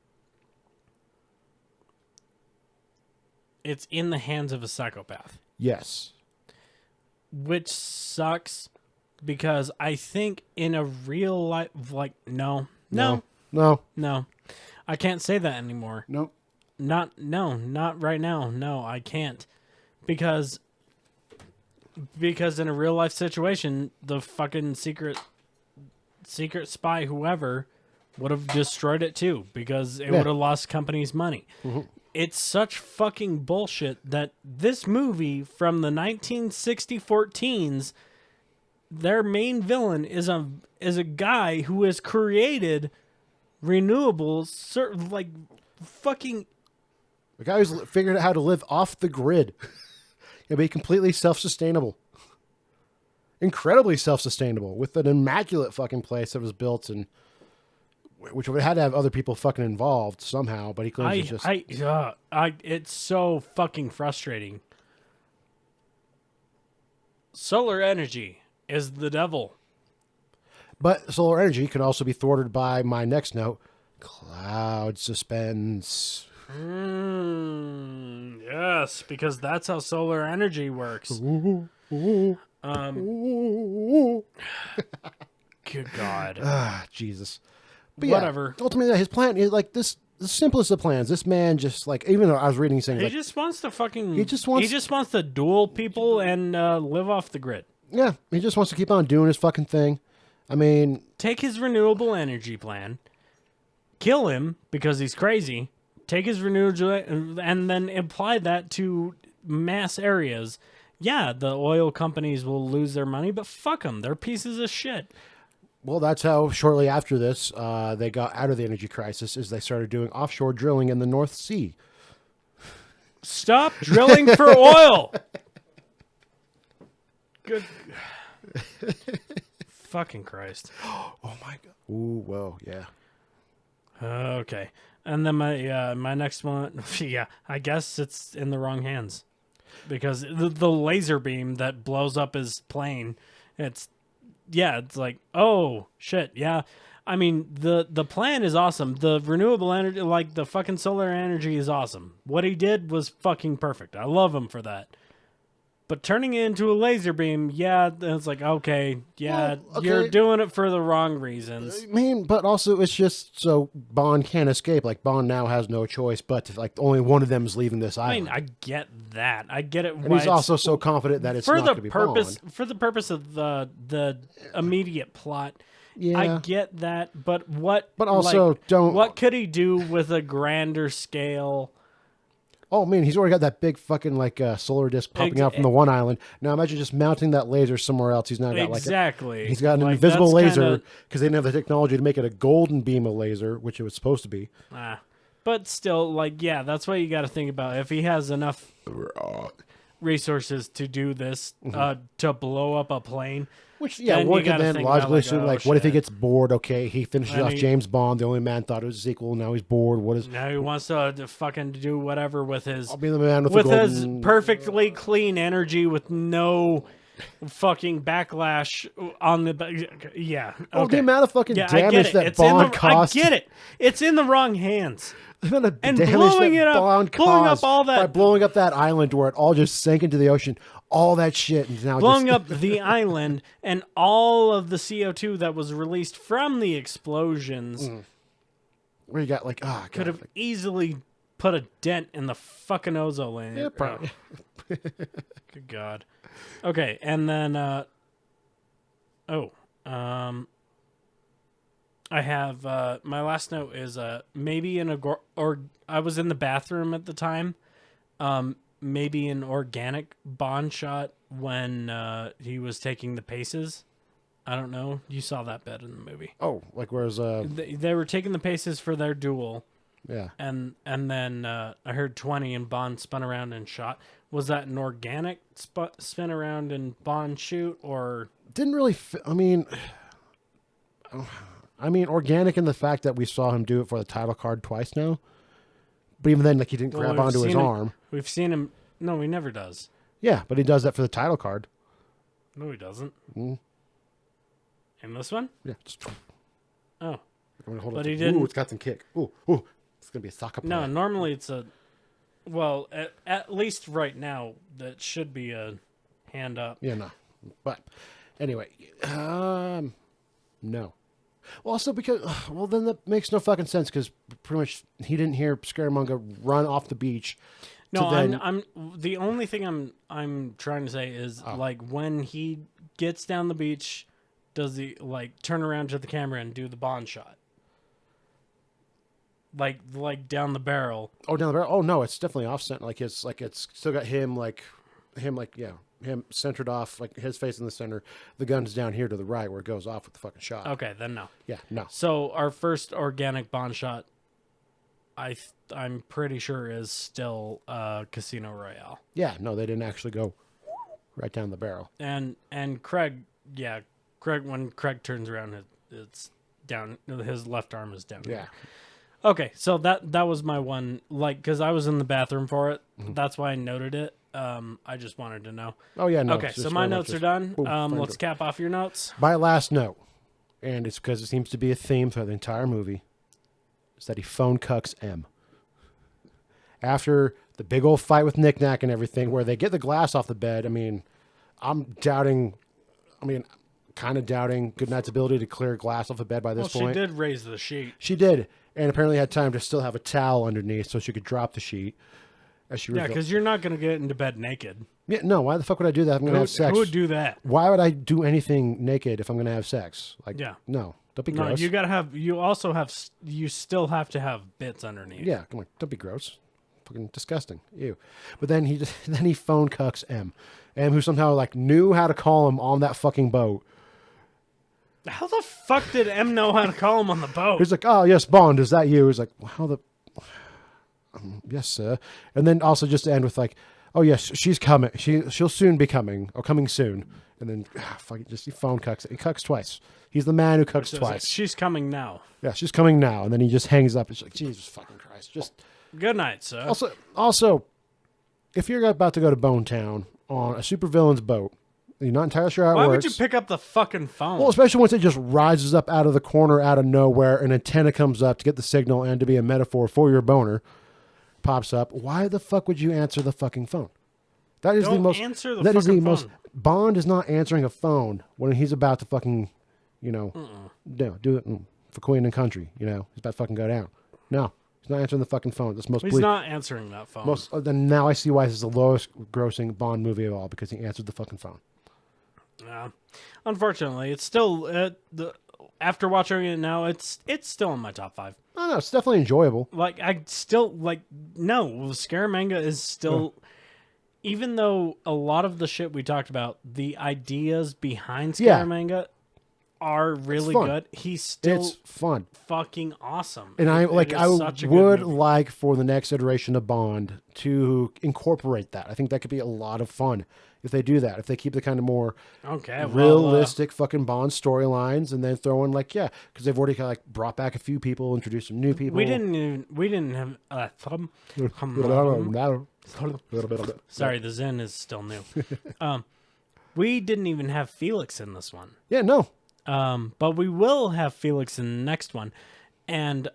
it's in the hands of a psychopath. Yes. Which sucks because I think in a real life, like, no. I can't say that anymore. Nope. Not right now. No, I can't. Because in a real life situation, the fucking secret spy, whoever, would have destroyed it too because it would have lost companies money. Mm-hmm. It's such fucking bullshit that this movie from the 1964 teens, their main villain is a guy who has created renewables, like fucking. The guy who's figured out how to live off the grid and be completely self-sustainable. Incredibly self-sustainable with an immaculate fucking place that was built and which would have had to have other people fucking involved somehow, but he claims it's just... it's so fucking frustrating. Solar energy is the devil. But solar energy can also be thwarted by my next note, cloud suspense. Yes, because that's how solar energy works. Good God. Jesus. But whatever. Yeah, ultimately, his plan is like this. The simplest of plans. This man just like, even though I was reading things, he like, just wants to fucking. He just wants to duel people and live off the grid. Yeah, he just wants to keep on doing his fucking thing. I mean, take his renewable energy plan, kill him because he's crazy. Take his renewable and then apply that to mass areas. Yeah, the oil companies will lose their money, but fuck them. They're pieces of shit. Well, that's how shortly after this, they got out of the energy crisis, is they started doing offshore drilling in the North Sea. Stop drilling for oil! Good. Fucking Christ. Oh, my God. Ooh, whoa, yeah. Okay. And then my next one, yeah, I guess it's in the wrong hands. Because the laser beam that blows up his plane, it's like, oh, shit, yeah. I mean, the plan is awesome. The renewable energy, like the fucking solar energy is awesome. What he did was fucking perfect. I love him for that. But turning it into a laser beam, yeah, it's like, okay, yeah, well, okay. You're doing it for the wrong reasons. I mean, but also it's just so Bond can't escape. Like, Bond now has no choice but to, like, only one of them is leaving this island. I mean, I get that. I get it. And he's also so confident that it's not going to be Bond. For the purpose of the immediate plot, yeah. I get that. But what? But also, like, what could he do with a grander scale? Oh, man, he's already got that big fucking, like, solar disk popping out from the one island. Now imagine just mounting that laser somewhere else. He's now got, exactly. He's got an invisible laser because they didn't have the technology to make it a golden beam of laser, which it was supposed to be. But still, like, yeah, that's what you got to think about. If he has enough resources to do this, to blow up a plane... Which, yeah, one could then logically assume, like, what if he gets bored? Okay, he finishes off James Bond. The only man thought it was a sequel. Now he's bored. Now he wants to fucking do whatever with his... I'll be the man with his perfectly clean energy with no fucking backlash on the yeah. Oh, Okay. the amount of fucking Yeah, I get damage it. that It's in Bond the, caused. I get it. It's in the wrong hands. The amount of And damage blowing that it up- Bond blowing up caused all that- by blowing up that island where it all just sank into the ocean. All that shit is now Blowing just up the island and all of the CO2 that was released from the explosions where you got like could have easily put a dent in the fucking ozone layer. Yeah, probably. Good God. Okay, and then I have my last note is maybe or I was in the bathroom at the time. Maybe an organic Bond shot when he was taking the paces. I don't know. You saw that bit in the movie. Oh, like whereas They were taking the paces for their duel. yeah. And then I heard 20 and Bond spun around and shot. Was that an organic spin around and Bond shoot, or Didn't really I mean organic in the fact that we saw him do it for the title card twice now. But even then, like, he didn't Well, grab we've onto his seen him- arm. We've seen him. No, he never does. Yeah, but he does that for the title card. No, he doesn't. Mm. In this one? Yeah. Just, Oh. I'm gonna hold But it. he didn't- Ooh, it's got some kick. Ooh, it's gonna be a soccer play. No, normally it's a. Well, at least right now, that should be a hand up. Yeah, no. But anyway, no. Well, also because then that makes no fucking sense because pretty much he didn't hear Scaramanga run off the beach. No, to then, I'm the only thing I'm trying to say is like when he gets down the beach, does he like turn around to the camera and do the Bond shot? Like down the barrel. Oh, down the barrel. Oh no, it's definitely offset. Like it's still got him centered off, like his face in the center. The gun's down here to the right where it goes off with the fucking shot. Okay, then no. Yeah, no. So our first organic Bond shot, I'm pretty sure is still Casino Royale. Yeah, no, they didn't actually go right down the barrel. And Craig, yeah, when Craig turns around, it's down. His left arm is down. Yeah. Here. Okay, so that was my one, like, because I was in the bathroom for it. That's why I noted it. I just wanted to know. Oh yeah, no. Okay, it's so just my very much notes are just- done. Boom, find Let's it. cap off your notes. My last note, and it's because it seems to be a theme throughout the entire movie, is that he phone cucks M. After the big old fight with Knick Knack and everything, where they get the glass off the bed, I mean, kind of doubting Goodnight's ability to clear glass off the bed by this Well, point. she did raise the sheet. She did, and apparently had time to still have a towel underneath so she could drop the sheet. As she Yeah, revealed. because you're not going to get into bed naked. Yeah, no, why the fuck would I do that if I'm going to have sex? Who would do that? Why would I do anything naked if I'm going to have sex? Like, Yeah. no, don't be No, gross. you still have to have bits underneath. Yeah, come on, don't be gross. Fucking disgusting. Ew. But then he phone cucks M. M, who somehow like knew how to call him on that fucking boat. How the fuck did M know how to call him on the boat? He's like, "Oh yes, Bond, is that you?" He's like, well, "How the?" Yes, sir. And then also just to end with like, "Oh yes, she's coming. She'll soon be coming, or coming soon." And then fucking just he phone cucks. He cucks twice. He's the man who cucks So twice. she's coming now. Yeah, she's coming now. And then he just hangs up. It's like, Jesus fucking Christ. Just Good night, sir. also, if you're about to go to Bone Town on a supervillain's boat, you're not entirely sure how it Why works. would you pick up the fucking phone? Well, especially once it just rises up out of the corner, out of nowhere, an antenna comes up to get the signal and to be a metaphor for your boner pops up. Why the fuck would you answer the fucking phone? That is the Don't most. answer the that is the fucking most. phone. Bond is not answering a phone when he's about to fucking, do it for Queen and Country. He's about to fucking go down. No, he's not answering the fucking phone. That's most. He's not answering that phone. Then now I see why this is the lowest grossing Bond movie of all, because he answered the fucking phone. Yeah. Unfortunately, it's still after watching it now, it's still in my top 5. No, it's definitely enjoyable. Like I still no, Scaramanga is still even though a lot of the shit we talked about, the ideas behind Yeah. Scaramanga are really fun. good. He's still It's fun. fucking awesome. And I It is such a good would movie. like for the next iteration of Bond to incorporate that. I think that could be a lot of fun if they do that. If they keep the kind of more Okay, well, realistic fucking Bond storylines, and then throw in because they've already brought back a few people, introduced some new people. we didn't have sorry, the Zen is still new. We didn't even have Felix in this one. Yeah, no. But we will have Felix in the next one. And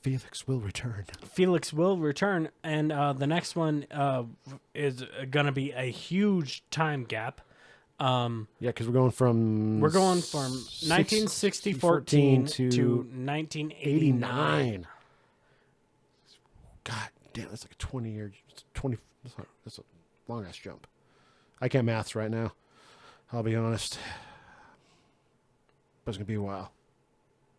Felix will return. Felix will return. And the next one is going to be a huge time gap. Yeah, because we're going from 1914 to 1989. God damn, that's like a 20-year, 20. That's a long ass jump. I can't maths right now. I'll be honest, but it's gonna be a while.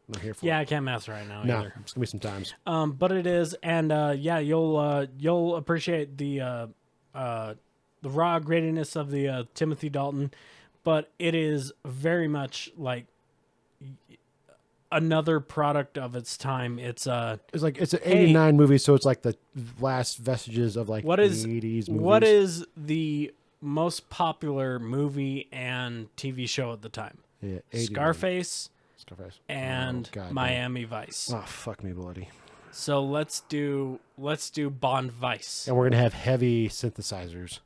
I'm not here for it. Yeah, I can't math right now No, either. it's gonna be some times. But it is, and yeah, you'll appreciate the raw grittiness of the Timothy Dalton, but it is very much like another product of its time. It's an '89 movie, so it's like the last vestiges of like what is the '80s movies. what is the most popular movie and TV show at the time? Yeah, 89. Scarface and Oh, God, Miami Vice. Oh, fuck me, bloody. So let's do Bond Vice. And we're gonna have heavy synthesizers.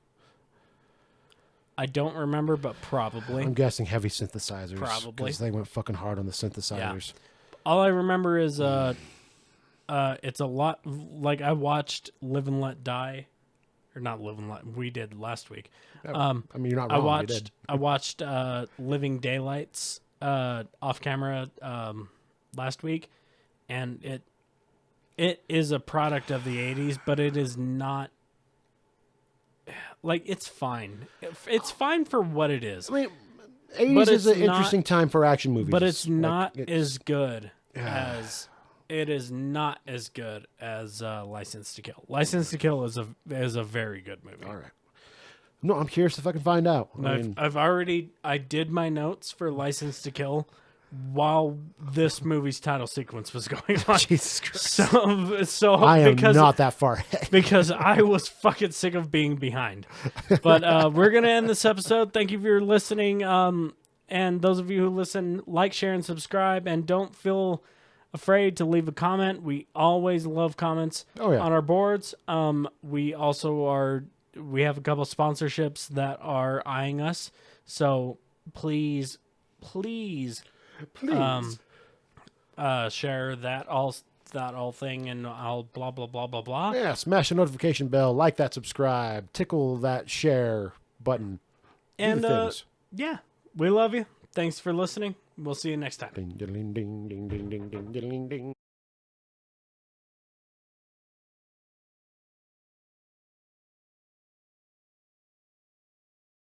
I don't remember, but probably. I'm guessing heavy synthesizers. Probably. Because they went fucking hard on the synthesizers. All I remember is it's a lot like I watched Live and Let Die, or not Live and Let. We did last week. I mean, you're not wrong. I watched Living Daylights off camera last week, and it is a product of the 80s, but it is not. Like, it's fine. It's fine for what it is. I mean, 80s is an interesting time for action movies. But it's not as good as... It is not as good as License to Kill. License to Kill is a very good movie. All right. No, I'm curious if I can find out. I did my notes for License to Kill while this movie's title sequence was going on. Jesus Christ. So I am not that far ahead. because I was fucking sick of being behind. But we're going to end this episode. Thank you for listening. And those of you who listen, like, share, and subscribe. And don't feel afraid to leave a comment. We always love comments on our boards. We also we have a couple sponsorships that are eyeing us. So please share that all thing, and I'll blah blah blah blah blah. Yeah, smash the notification bell, like that, subscribe, tickle that share button. And yeah, we love you. Thanks for listening. We'll see you next time. Ding ding ding ding ding ding ding ding ding.